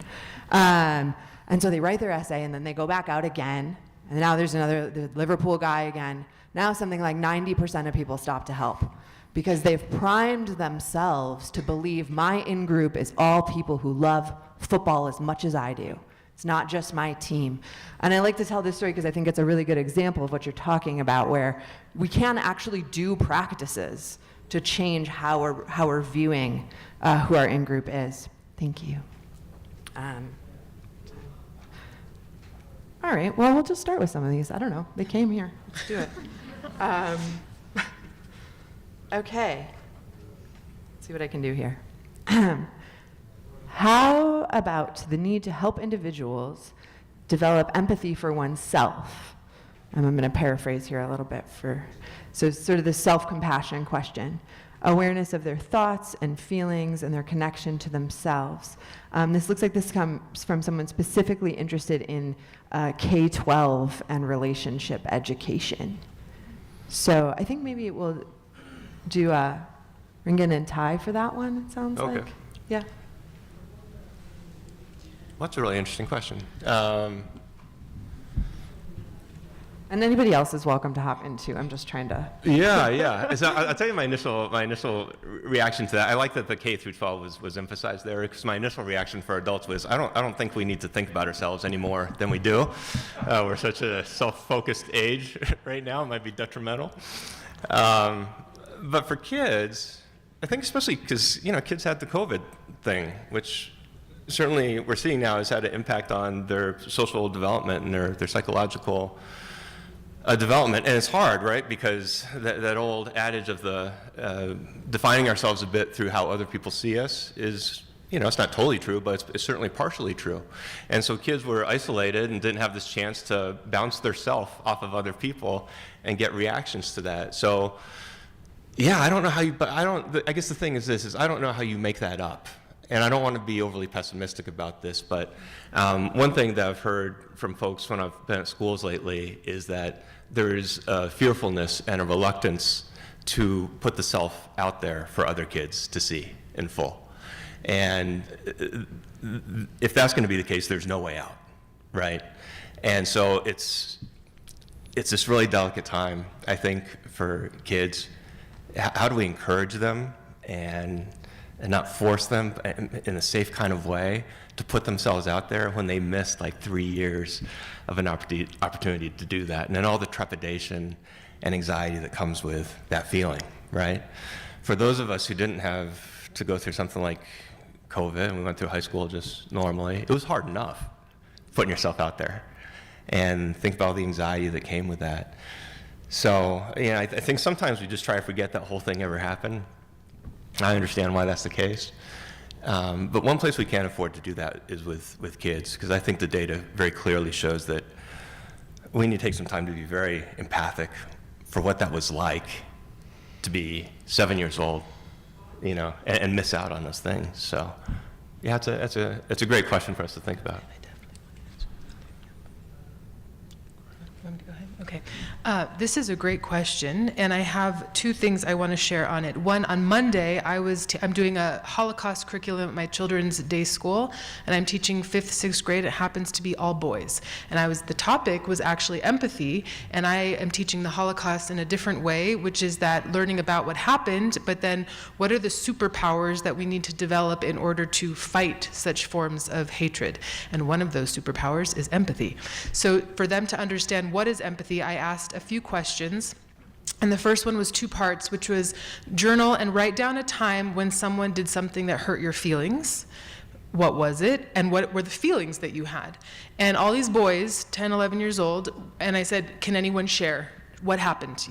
And so they write their essay, and then they go back out again, and now there's the Liverpool guy again. Now something like 90% of people stop to help because they've primed themselves to believe my in-group is all people who love football as much as I do. It's not just my team. And I like to tell this story because I think it's a really good example of what you're talking about, where we can actually do practices to change how we're viewing who our in-group is. Thank you. All right, well, we'll just start with some of these. I don't know, they came here. Let's do it. Okay, let's see what I can do here. How about the need to help individuals develop empathy for oneself? And I'm going to paraphrase here a little bit so sort of the self-compassion question. Awareness of their thoughts and feelings and their connection to themselves. This looks like this comes from someone specifically interested in K-12 and relationship education. So I think maybe we'll do Ringen and Ty for that one, it sounds Okay. like. Yeah. Well, that's a really interesting question. And anybody else is welcome to hop in too. I'm just trying to. Yeah. So I'll tell you my initial reaction to that. I like that the K through 12 was emphasized there, because my initial reaction for adults was I don't think we need to think about ourselves any more than we do. We're such a self-focused age right now. It might be detrimental. But for kids, I think especially because kids had the COVID thing, which certainly we're seeing now has had an impact on their social development and their psychological development. And it's hard, right? Because that old adage of the defining ourselves a bit through how other people see us is, it's not totally true, but it's certainly partially true. And so kids were isolated and didn't have this chance to bounce their self off of other people and get reactions to that. So, yeah, I don't know how you, but I guess the thing is this, I don't know how you make that up. And I don't want to be overly pessimistic about this, but one thing that I've heard from folks when I've been at schools lately is that there's a fearfulness and a reluctance to put the self out there for other kids to see in full. And if that's going to be the case, there's no way out, right? And so it's this really delicate time, I think, for kids. How do we encourage them and not force them in a safe kind of way to put themselves out there when they missed like 3 years of an opportunity to do that, and then all the trepidation and anxiety that comes with that feeling, right? For those of us who didn't have to go through something like COVID, and we went through high school just normally, it was hard enough putting yourself out there, and think about all the anxiety that came with that. So, I think sometimes we just try to forget that whole thing ever happened. I understand why that's the case. But one place we can't afford to do that is with kids, because I think the data very clearly shows that we need to take some time to be very empathic for what that was like to be 7 years old, and miss out on those things. So, yeah, it's a great question for us to think about. Okay. This is a great question, and I have two things I want to share on it. One, on Monday, I'm doing a Holocaust curriculum at my children's day school, and I'm teaching 5th, 6th grade. It happens to be all boys. And the topic was actually empathy, and I am teaching the Holocaust in a different way, which is that learning about what happened, but then what are the superpowers that we need to develop in order to fight such forms of hatred? And one of those superpowers is empathy. So for them to understand what is empathy, I asked a few questions. And the first one was 2 parts, which was journal and write down a time when someone did something that hurt your feelings. What was it? And what were the feelings that you had? And all these boys, 10, 11 years old, and I said, can anyone share what happened?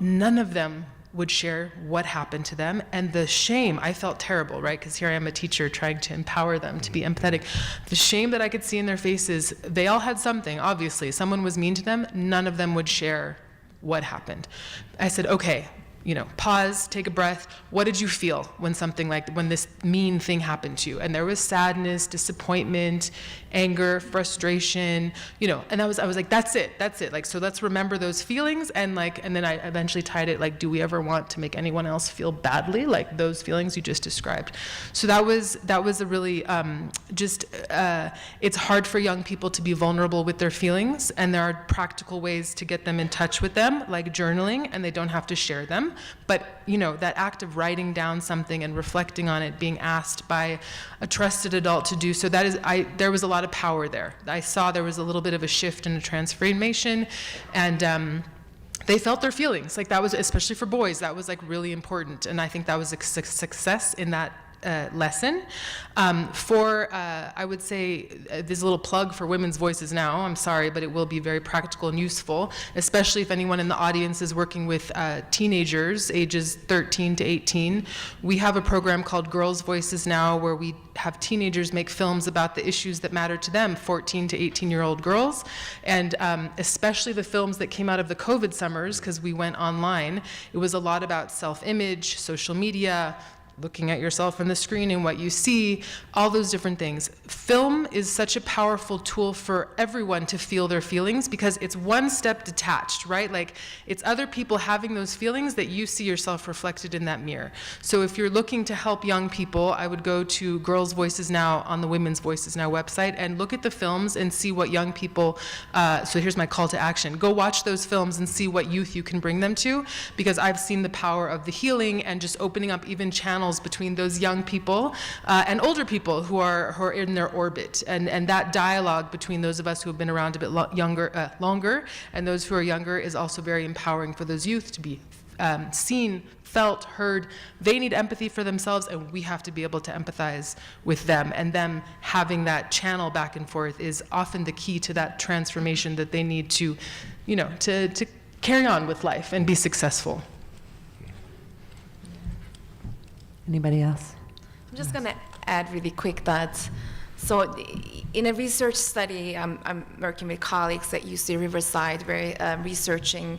None of them would share what happened to them. And the shame, I felt terrible, right? Because here I am, a teacher trying to empower them to be empathetic. The shame that I could see in their faces, they all had something, obviously. Someone was mean to them. None of them would share what happened. I said, okay, pause, take a breath. What did you feel when when this mean thing happened to you? And there was sadness, disappointment, anger, frustration, and I was like, that's it. Like, so let's remember those feelings. And then I eventually tied it, do we ever want to make anyone else feel badly? Like those feelings you just described. So that was a really, it's hard for young people to be vulnerable with their feelings. And there are practical ways to get them in touch with them, like journaling, and they don't have to share them. But that act of writing down something and reflecting on it, being asked by a trusted adult to do so, there was a lot of power there. I saw there was a little bit of a shift and a transformation, and they felt their feelings. Like that was, especially for boys, that was really important. And I think that was a success in that lesson. I would say, there's a little plug for Women's Voices Now. I'm sorry, but it will be very practical and useful, especially if anyone in the audience is working with teenagers, ages 13 to 18. We have a program called Girls' Voices Now, where we have teenagers make films about the issues that matter to them, 14 to 18-year-old girls, and especially the films that came out of the COVID summers, because we went online. It was a lot about self-image, social media, looking at yourself on the screen and what you see, all those different things. Film is such a powerful tool for everyone to feel their feelings, because it's one step detached, right? Like, it's other people having those feelings that you see yourself reflected in that mirror. So if you're looking to help young people, I would go to Girls' Voices Now on the Women's Voices Now website and look at the films and see what young people, so here's my call to action. Go watch those films and see what youth you can bring them to, because I've seen the power of the healing and just opening up even channels between those young people and older people who are in their orbit, and that dialogue between those of us who have been around a bit longer and those who are younger is also very empowering for those youth to be seen, felt, heard. They need empathy for themselves, and we have to be able to empathize with them, and them having that channel back and forth is often the key to that transformation that they need to carry on with life and be successful. Anybody else? I'm just going to add really quick that, so in a research study, I'm working with colleagues at UC Riverside, we're researching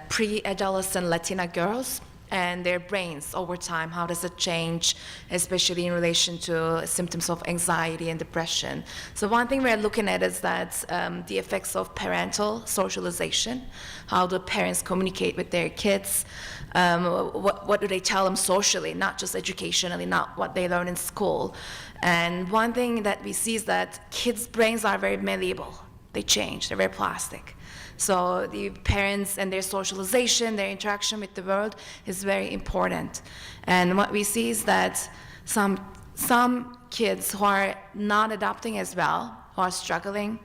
pre-adolescent Latina girls and their brains over time. How does it change, especially in relation to symptoms of anxiety and depression? So one thing we're looking at is that the effects of parental socialization, how do parents communicate with their kids, what do they tell them socially, not just educationally, not what they learn in school. And one thing that we see is that kids' brains are very malleable. They change, they're very plastic. So the parents and their socialization, their interaction with the world is very important. And what we see is that some kids who are not adapting as well, who are struggling,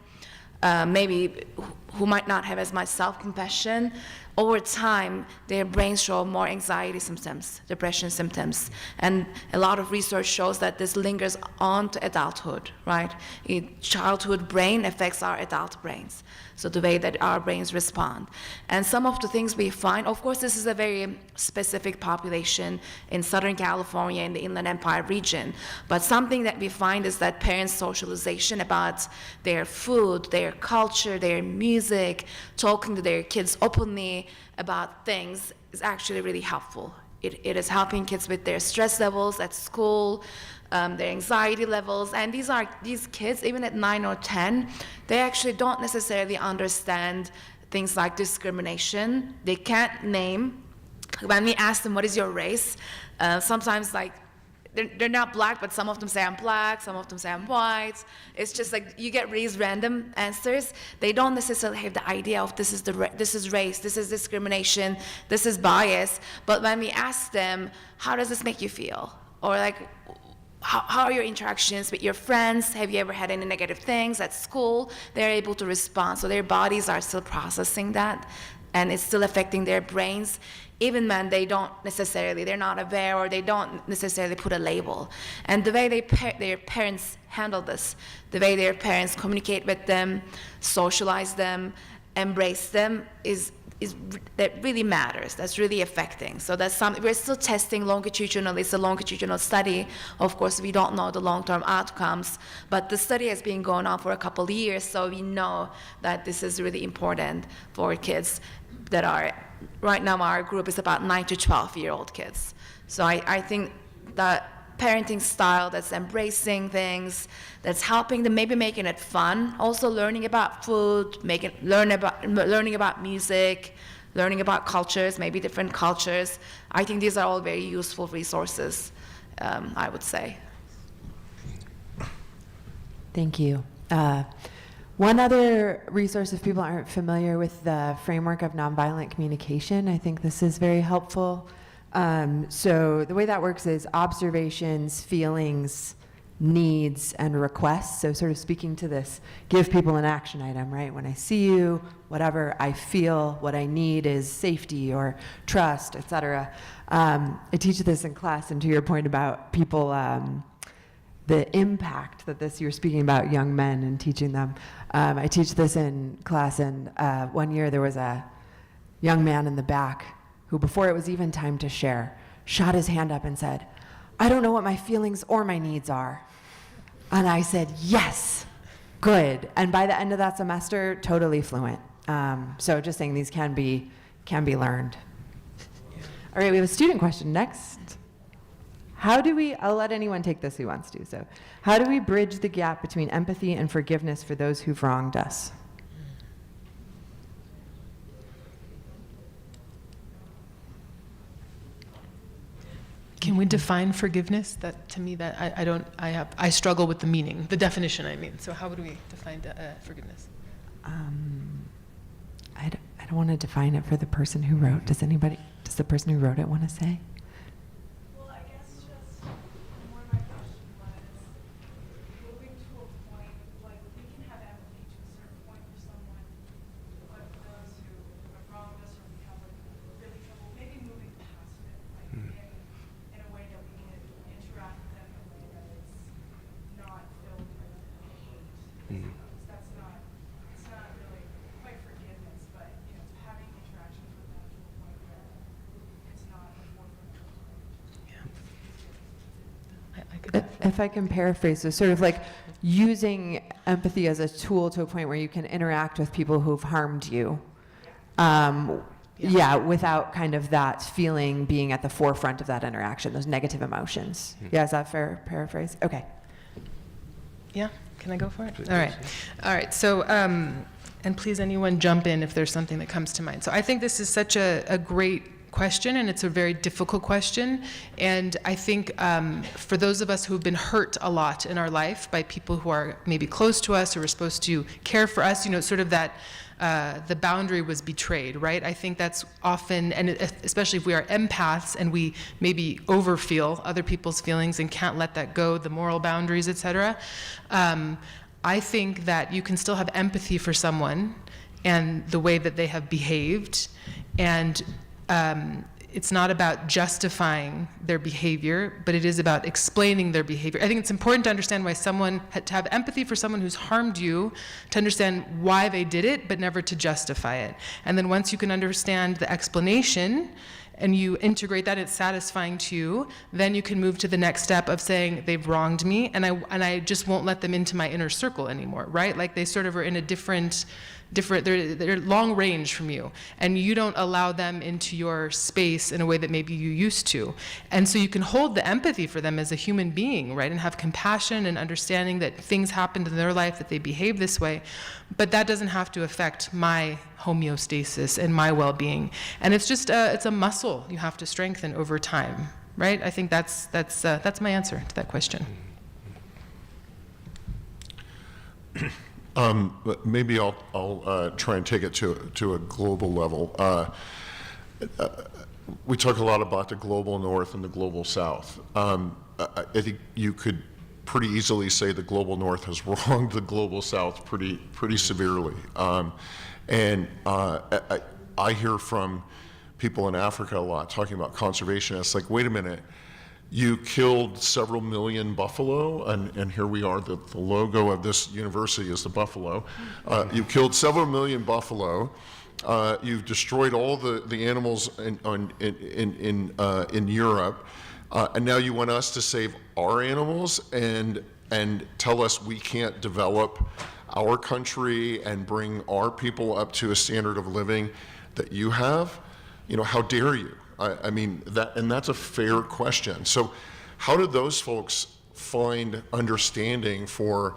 maybe who might not have as much self-compassion, over time, their brains show more anxiety symptoms, depression symptoms. And a lot of research shows that this lingers on to adulthood, right? Childhood brain affects our adult brains, so the way that our brains respond. And some of the things we find, of course, this is a very specific population in Southern California, in the Inland Empire region, but something that we find is that parents' socialization about their food, their culture, their music, talking to their kids openly about things is actually really helpful. It is helping kids with their stress levels at school, their anxiety levels, and these kids, even at 9 or 10, they actually don't necessarily understand things like discrimination. They can't name. When we ask them, what is your race? Sometimes they're not black, but some of them say I'm black, some of them say I'm white. It's just like you get these random answers. They don't necessarily have the idea of this is race, this is discrimination, this is bias. But when we ask them, how does this make you feel? Or how are your interactions with your friends? Have you ever had any negative things at school? They're able to respond. So their bodies are still processing that, and it's still affecting their brains, even when they're not aware, or they don't necessarily put a label. And the way their parents handle this, the way their parents communicate with them, socialize them, embrace them, that really matters. That's really affecting. So we're still testing longitudinally. It's a longitudinal study. Of course, we don't know the long-term outcomes, but the study has been going on for a couple of years, so we know that this is really important for kids. that are, right now our group is about 9 to 12-year-old kids. So I think that parenting style that's embracing things, that's helping them, maybe making it fun, also learning about food, learning about music, learning about cultures, maybe different cultures. I think these are all very useful resources, I would say. Thank you. One other resource, if people aren't familiar with the framework of nonviolent communication, I think this is very helpful. So the way that works is observations, feelings, needs, and requests. So sort of speaking to this, give people an action item, right? When I see you, whatever I feel, what I need is safety or trust, etc. I teach this in class, and to your point about people, the impact that this, you're speaking about young men and teaching them. I teach this in class, and one year there was a young man in the back who, before it was even time to share, shot his hand up and said, "I don't know what my feelings or my needs are." And I said, "Yes, good." And by the end of that semester, totally fluent. So just saying these can be learned. All right, we have a student question next. How do we, I'll let anyone take this who wants to, so how do we bridge the gap between empathy and forgiveness for those who've wronged us? Can we define forgiveness? That, to me, that I struggle with the meaning, the definition, I mean. So how would we define forgiveness? I don't want to define it for the person who wrote. Does the person who wrote it want to say? Well, I guess just more my question was moving to a point, like we can have empathy to a certain point for someone, but for those who have wronged us or we have like really trouble, maybe moving past it, like in a way that we can interact with them in a way that it's not filled with hate. That's not, it's not really quite forgiveness, but you know, having interactions with them to a point where it's not a forefront. If I can paraphrase, so sort of like using empathy as a tool to a point where you can interact with people who've harmed you. Yeah, without kind of that feeling being at the forefront of that interaction, those negative emotions. Yeah, is that fair paraphrase? Okay. Yeah, can I go for it? All right, so, and please anyone jump in if there's something that comes to mind. So I think this is such a great question, and it's a very difficult question. And I think for those of us who've been hurt a lot in our life by people who are maybe close to us or were supposed to care for us, you know, sort of that the boundary was betrayed, right? I think that's often, and especially if we are empaths and we maybe overfeel other people's feelings and can't let that go, the moral boundaries, etc. I think that you can still have empathy for someone and the way that they have behaved, and it's not about justifying their behavior, but it is about explaining their behavior. I think it's important to understand why someone, to have empathy for someone who's harmed you, to understand why they did it, but never to justify it. And then once you can understand the explanation, and you integrate that, it's satisfying to you, then you can move to the next step of saying, they've wronged me, and I just won't let them into my inner circle anymore, right? Like they sort of are in a different, they're long range from you, and you don't allow them into your space in a way that maybe you used to. And so you can hold the empathy for them as a human being, right? And have compassion and understanding that things happened in their life, that they behave this way, but that doesn't have to affect my homeostasis and my well-being. And it's just, it's a muscle you have to strengthen over time, right? I think that's my answer to that question. Maybe I'll try and take it to a global level. We talk a lot about the global north and the global south. I think you could pretty easily say the global north has wronged the global south pretty severely. And I hear from people in Africa a lot talking about conservation. It's like, wait a minute. You killed several million buffalo, and here we are, the logo of this university is the buffalo. You killed several million buffalo. You've destroyed all the animals in Europe, and now you want us to save our animals and tell us we can't develop our country and bring our people up to a standard of living that you have, how dare you? I mean, that's a fair question. So how did those folks find understanding for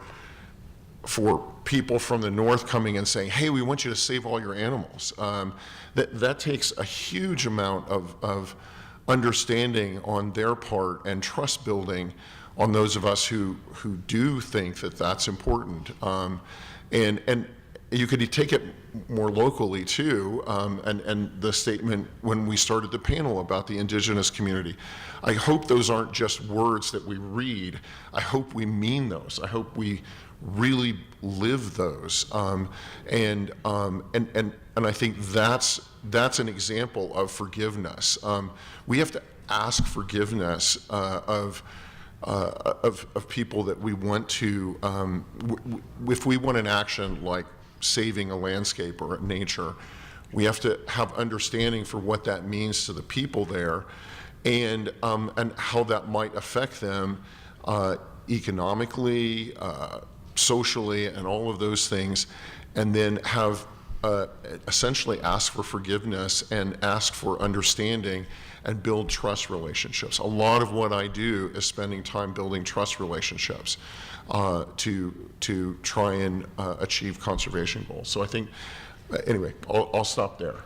people from the north coming and saying, hey, we want you to save all your animals? That takes a huge amount of understanding on their part and trust building on those of us who do think that that's important. And you could take it more locally too, and the statement when we started the panel about the indigenous community. I hope those aren't just words that we read. I hope we mean those. I hope we really live those. And I think that's an example of forgiveness. We have to ask forgiveness of people that we want to, if we want an action like saving a landscape or nature, we have to have understanding for what that means to the people there, and how that might affect them economically, socially, and all of those things, and then have essentially ask for forgiveness and ask for understanding and build trust relationships. A lot of what I do is spending time building trust relationships to try and achieve conservation goals. So I think, anyway, I'll stop there.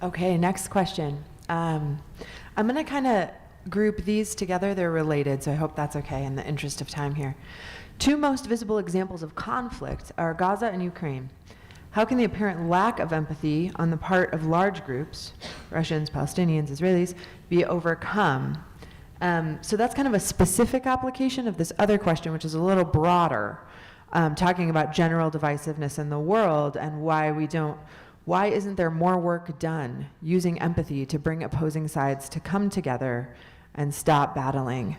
Okay, next question. I'm going to kind of group these together. They're related, so I hope that's okay in the interest of time here. Two most visible examples of conflict are Gaza and Ukraine. How can the apparent lack of empathy on the part of large groups, Russians, Palestinians, Israelis, be overcome? So that's kind of a specific application of this other question, which is a little broader, talking about general divisiveness in the world and why isn't there more work done using empathy to bring opposing sides to come together and stop battling,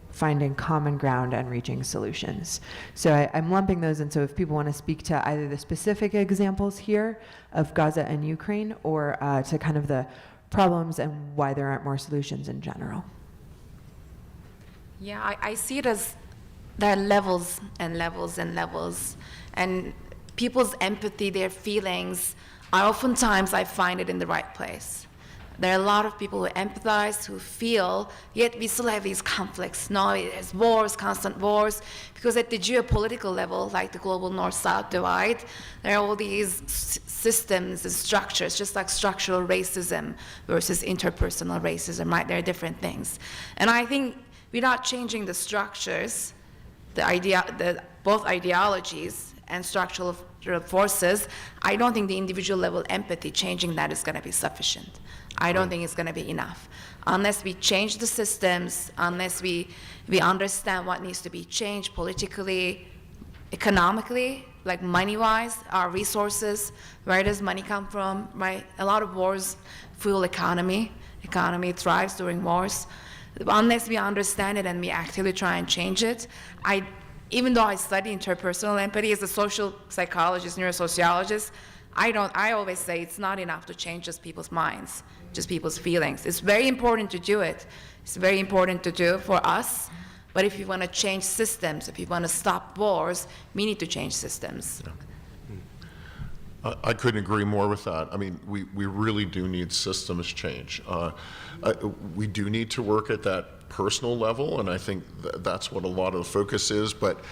finding common ground and reaching solutions? So I'm lumping those in, so if people want to speak to either the specific examples here of Gaza and Ukraine, or to kind of the problems and why there aren't more solutions in general. Yeah, I see it as there are levels and levels and levels, and people's empathy, their feelings, oftentimes I find it in the right place. There are a lot of people who empathize, who feel, yet we still have these conflicts. No, there's wars, constant wars, because at the geopolitical level, like the global north-south divide, there are all these systems and structures, just like structural racism versus interpersonal racism, right? There are different things. And I think without changing the structures, both ideologies and structural forces, I don't think the individual level empathy, changing that is going to be sufficient. I don't think it's going to be enough. Unless we change the systems, unless we understand what needs to be changed politically, economically, like money-wise, our resources, where does money come from, right? A lot of wars fuel economy. Economy thrives during wars. Unless we understand it and we actively try and change it, even though I study interpersonal empathy as a social psychologist, neurosociologist, I always say it's not enough to change just people's minds, just people's feelings. It's very important to do it. It's very important to do for us. But if you want to change systems, if you want to stop wars, we need to change systems. I couldn't agree more with that. I mean, we really do need systems change. We do need to work at that personal level, and I think that's what a lot of the focus is, but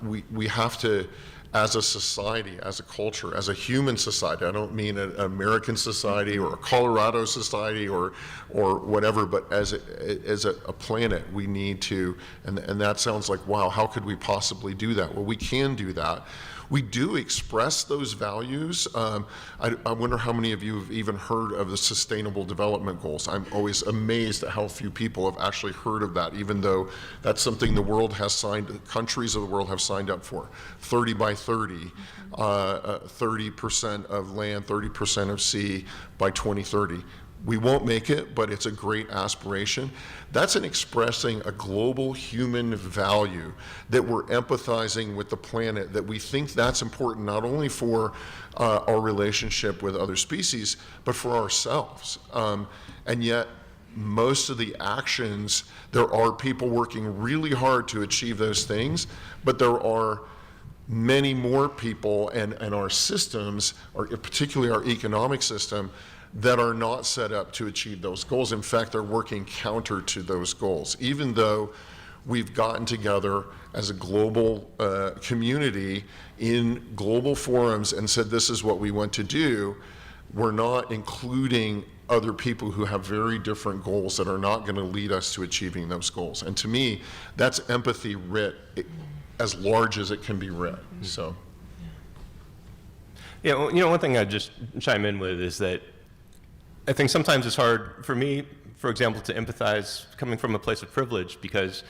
we have to, as a society, as a culture, as a human society, I don't mean an American society or a Colorado society or whatever, but as a planet, we need to, and that sounds like, wow, how could we possibly do that? Well, we can do that. We do express those values. I wonder how many of you have even heard of the Sustainable Development Goals. I'm always amazed at how few people have actually heard of that, even though that's something the world has signed, countries of the world have signed up for. 30 by 30, 30% of land, 30% of sea by 2030. We won't make it, but it's a great aspiration. That's an expressing a global human value that we're empathizing with the planet, that we think that's important not only for our relationship with other species, but for ourselves. And yet, most of the actions, there are people working really hard to achieve those things, but there are many more people and our systems, or particularly our economic system, that are not set up to achieve those goals. In fact, they're working counter to those goals. Even though we've gotten together as a global community in global forums and said this is what we want to do, we're not including other people who have very different goals that are not going to lead us to achieving those goals. And to me, that's empathy writ as large as it can be writ. So, yeah, well, one thing I'd just chime in with is that I think sometimes it's hard for me, for example, to empathize coming from a place of privilege, because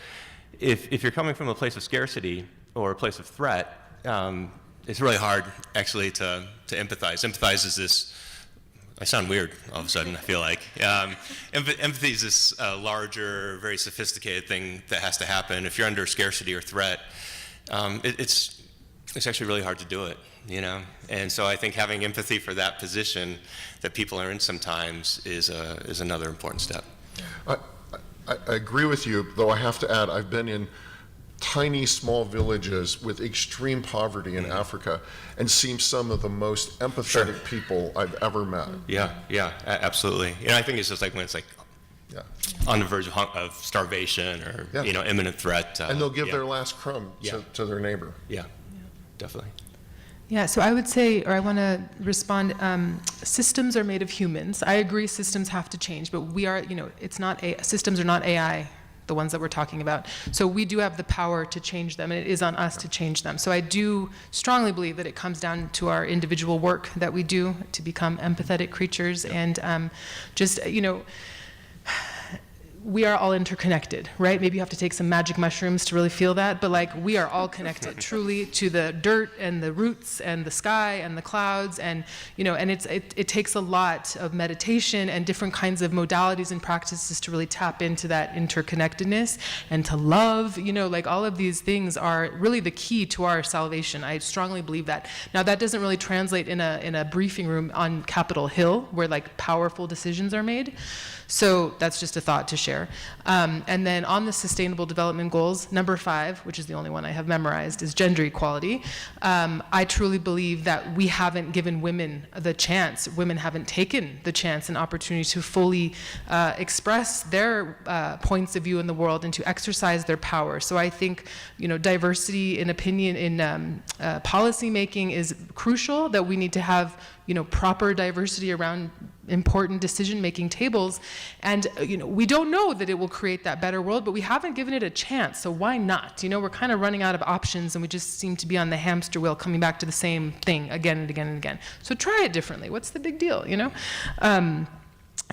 if you're coming from a place of scarcity or a place of threat, it's really hard actually to empathize. Empathize is this, I sound weird all of a sudden, I feel like. Empathy is this larger, very sophisticated thing that has to happen. If you're under scarcity or threat, it's actually really hard to do it, And so I think having empathy for that position that people are in sometimes is another important step. I agree with you, though I have to add, I've been in tiny, small villages with extreme poverty in Africa and seen some of the most empathetic people I've ever met. Yeah, absolutely. And I think it's just like when it's like on the verge of starvation or imminent threat. And they'll give their last crumb to their neighbor. Yeah, definitely. Yeah, so I would say, or I want to respond, systems are made of humans. I agree systems have to change, but we are, systems are not AI, the ones that we're talking about. So we do have the power to change them, and it is on us to change them. So I do strongly believe that it comes down to our individual work that we do to become empathetic creatures, and we are all interconnected, right? Maybe you have to take some magic mushrooms to really feel that, but we are all connected truly to the dirt and the roots and the sky and the clouds, and and it takes a lot of meditation and different kinds of modalities and practices to really tap into that interconnectedness and to love. All of these things are really the key to our salvation. I strongly believe that. Now that doesn't really translate in a briefing room on Capitol Hill where powerful decisions are made. So that's just a thought to share. And then on the Sustainable Development Goals, number 5, which is the only one I have memorized, is gender equality. I truly believe that we haven't given women the chance. Women haven't taken the chance and opportunity to fully express their points of view in the world and to exercise their power. So I think, diversity in opinion in policy making is crucial, that we need to have proper diversity around important decision-making tables. And we don't know that it will create that better world, but we haven't given it a chance, so why not? We're kind of running out of options, and we just seem to be on the hamster wheel coming back to the same thing again and again and again. So try it differently. What's the big deal,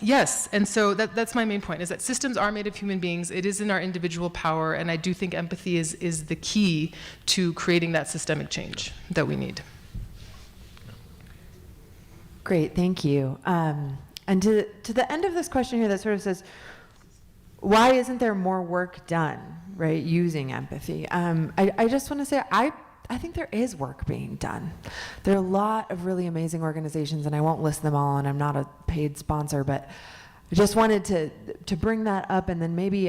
Yes, and so that's my main point, is that systems are made of human beings. It is in our individual power, and I do think empathy is the key to creating that systemic change that we need. Great, thank you. And to the end of this question here that sort of says, why isn't there more work done, right, using empathy? I just want to say, I think there is work being done. There are a lot of really amazing organizations, and I won't list them all, and I'm not a paid sponsor, but I just wanted to bring that up and then maybe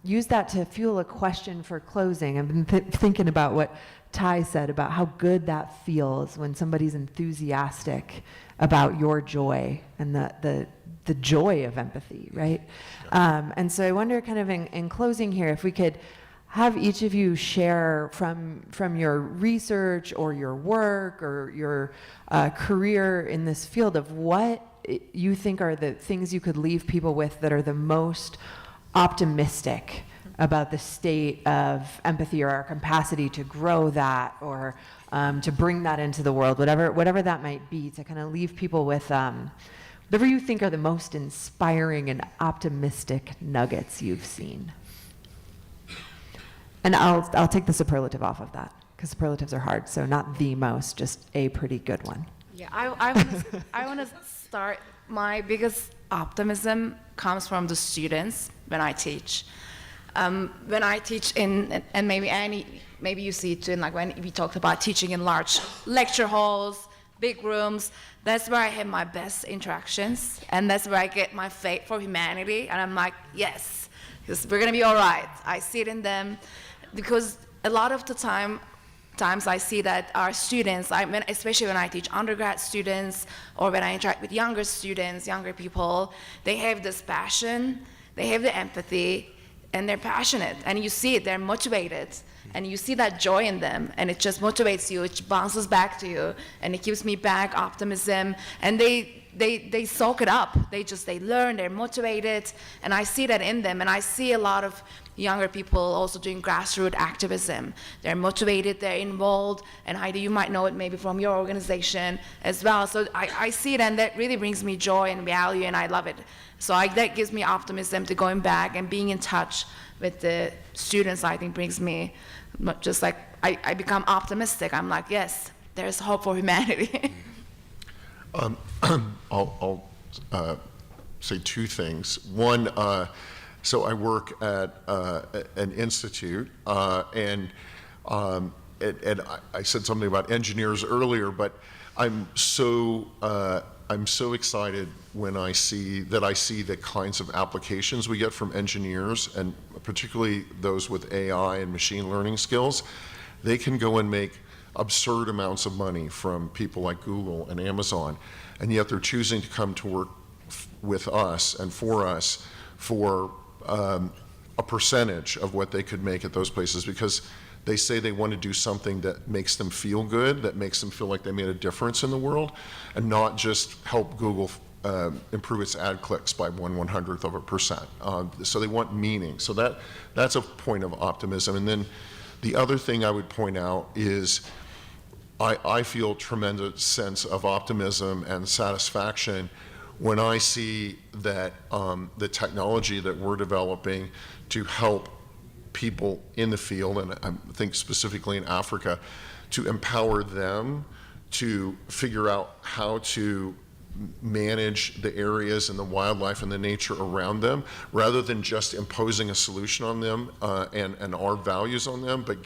use that to fuel a question for closing. I've been thinking about what Ty said about how good that feels when somebody's enthusiastic about your joy and the joy of empathy, right? And so I wonder, kind of in closing here, if we could have each of you share from your research or your work or your career in this field of what you think are the things you could leave people with that are the most optimistic about the state of empathy or our capacity to grow that or to bring that into the world, whatever that might be, to kind of leave people with whatever you think are the most inspiring and optimistic nuggets you've seen. And I'll take the superlative off of that, because superlatives are hard, so not the most, just a pretty good one. Yeah, I want to start. My biggest optimism comes from the students when I teach. When I teach and maybe you see it too, when we talked about teaching in large lecture halls, big rooms, that's where I have my best interactions, and that's where I get my faith for humanity, and I'm like, yes, because we're gonna be all right. I see it in them, because a lot of the time times I see that our students, especially when I teach undergrad students or when I interact with younger students, younger people, they have this passion, they have the empathy, and they're passionate, and you see it, they're motivated, and you see that joy in them, and it just motivates you, it bounces back to you, and it gives me back optimism, and they soak it up. They learn, they're motivated, and I see that in them, and I see a lot of younger people also doing grassroots activism. They're motivated, they're involved, and Heidi, you might know it maybe from your organization as well. So I see it, and that really brings me joy and value, and I love it. So that gives me optimism to going back and being in touch with the students. I think brings me just like, I become optimistic. I'm like, yes, there's hope for humanity. I'll say two things. One, so I work at an institute, and I said something about engineers earlier, but I'm so excited when I see the kinds of applications we get from engineers, and particularly those with AI and machine learning skills. They can go and make absurd amounts of money from people like Google and Amazon, and yet they're choosing to come to work with us and for us for a percentage of what they could make at those places, because they say they want to do something that makes them feel good, that makes them feel like they made a difference in the world, and not just help Google improve its ad clicks by 1/100%. So they want meaning. So that's a point of optimism. And then the other thing I would point out is I feel tremendous sense of optimism and satisfaction when I see that the technology that we're developing to help people in the field, and I think specifically in Africa, to empower them to figure out how to manage the areas and the wildlife and the nature around them, rather than just imposing a solution on them and our values on them, but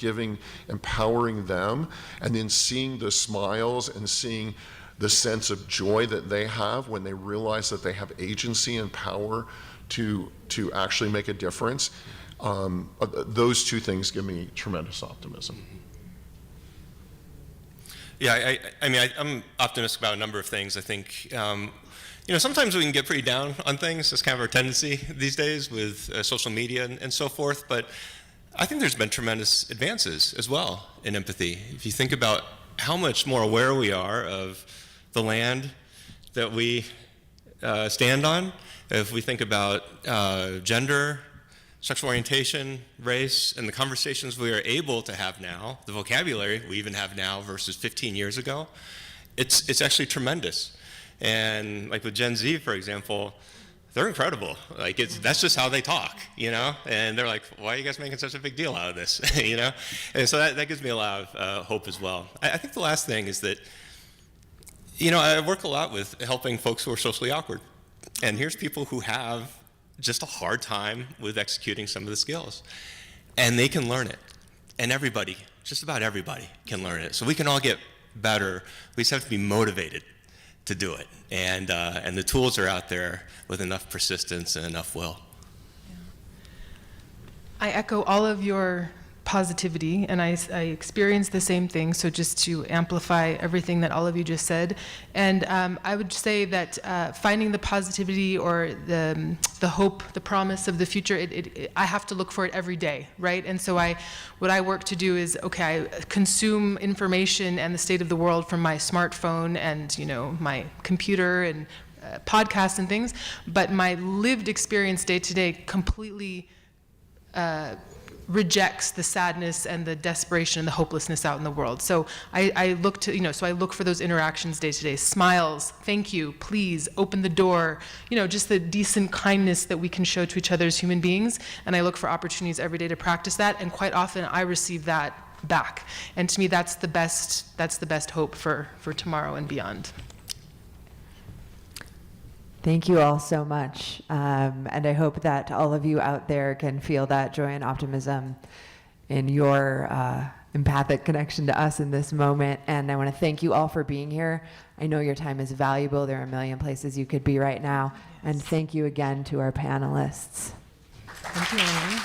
empowering them, and then seeing the smiles and seeing the sense of joy that they have when they realize that they have agency and power to actually make a difference. Those two things give me tremendous optimism. Yeah, I'm optimistic about a number of things. I think, sometimes we can get pretty down on things. That's kind of our tendency these days with social media and so forth. But I think there's been tremendous advances as well in empathy. If you think about how much more aware we are of the land that we stand on, if we think about gender, sexual orientation, race, and the conversations we are able to have now, the vocabulary we even have now versus 15 years ago, it's actually tremendous. And like with Gen Z, for example, they're incredible. Like that's just how they talk, And they're like, why are you guys making such a big deal out of this, And so that gives me a lot of hope as well. I think the last thing is that, I work a lot with helping folks who are socially awkward. And here's people who have just a hard time with executing some of the skills. And they can learn it. And everybody, just about everybody, can learn it. So we can all get better. We just have to be motivated to do it. And the tools are out there with enough persistence and enough will. I echo all of your positivity, and I experienced the same thing, so just to amplify everything that all of you just said. And I would say that finding the positivity or the hope, the promise of the future, I have to look for it every day, right? And so what I work to do is, I consume information and the state of the world from my smartphone and, my computer and podcasts and things, but my lived experience day to day completely rejects the sadness and the desperation and the hopelessness out in the world. So I look to, so I look for those interactions day to day. Smiles, thank you, please, open the door, just the decent kindness that we can show to each other as human beings. And I look for opportunities every day to practice that. And quite often I receive that back. And to me, that's the best hope for tomorrow and beyond. Thank you all so much. And I hope that all of you out there can feel that joy and optimism in your empathic connection to us in this moment. And I want to thank you all for being here. I know your time is valuable. There are a million places you could be right now. And thank you again to our panelists. Thank you, Amy.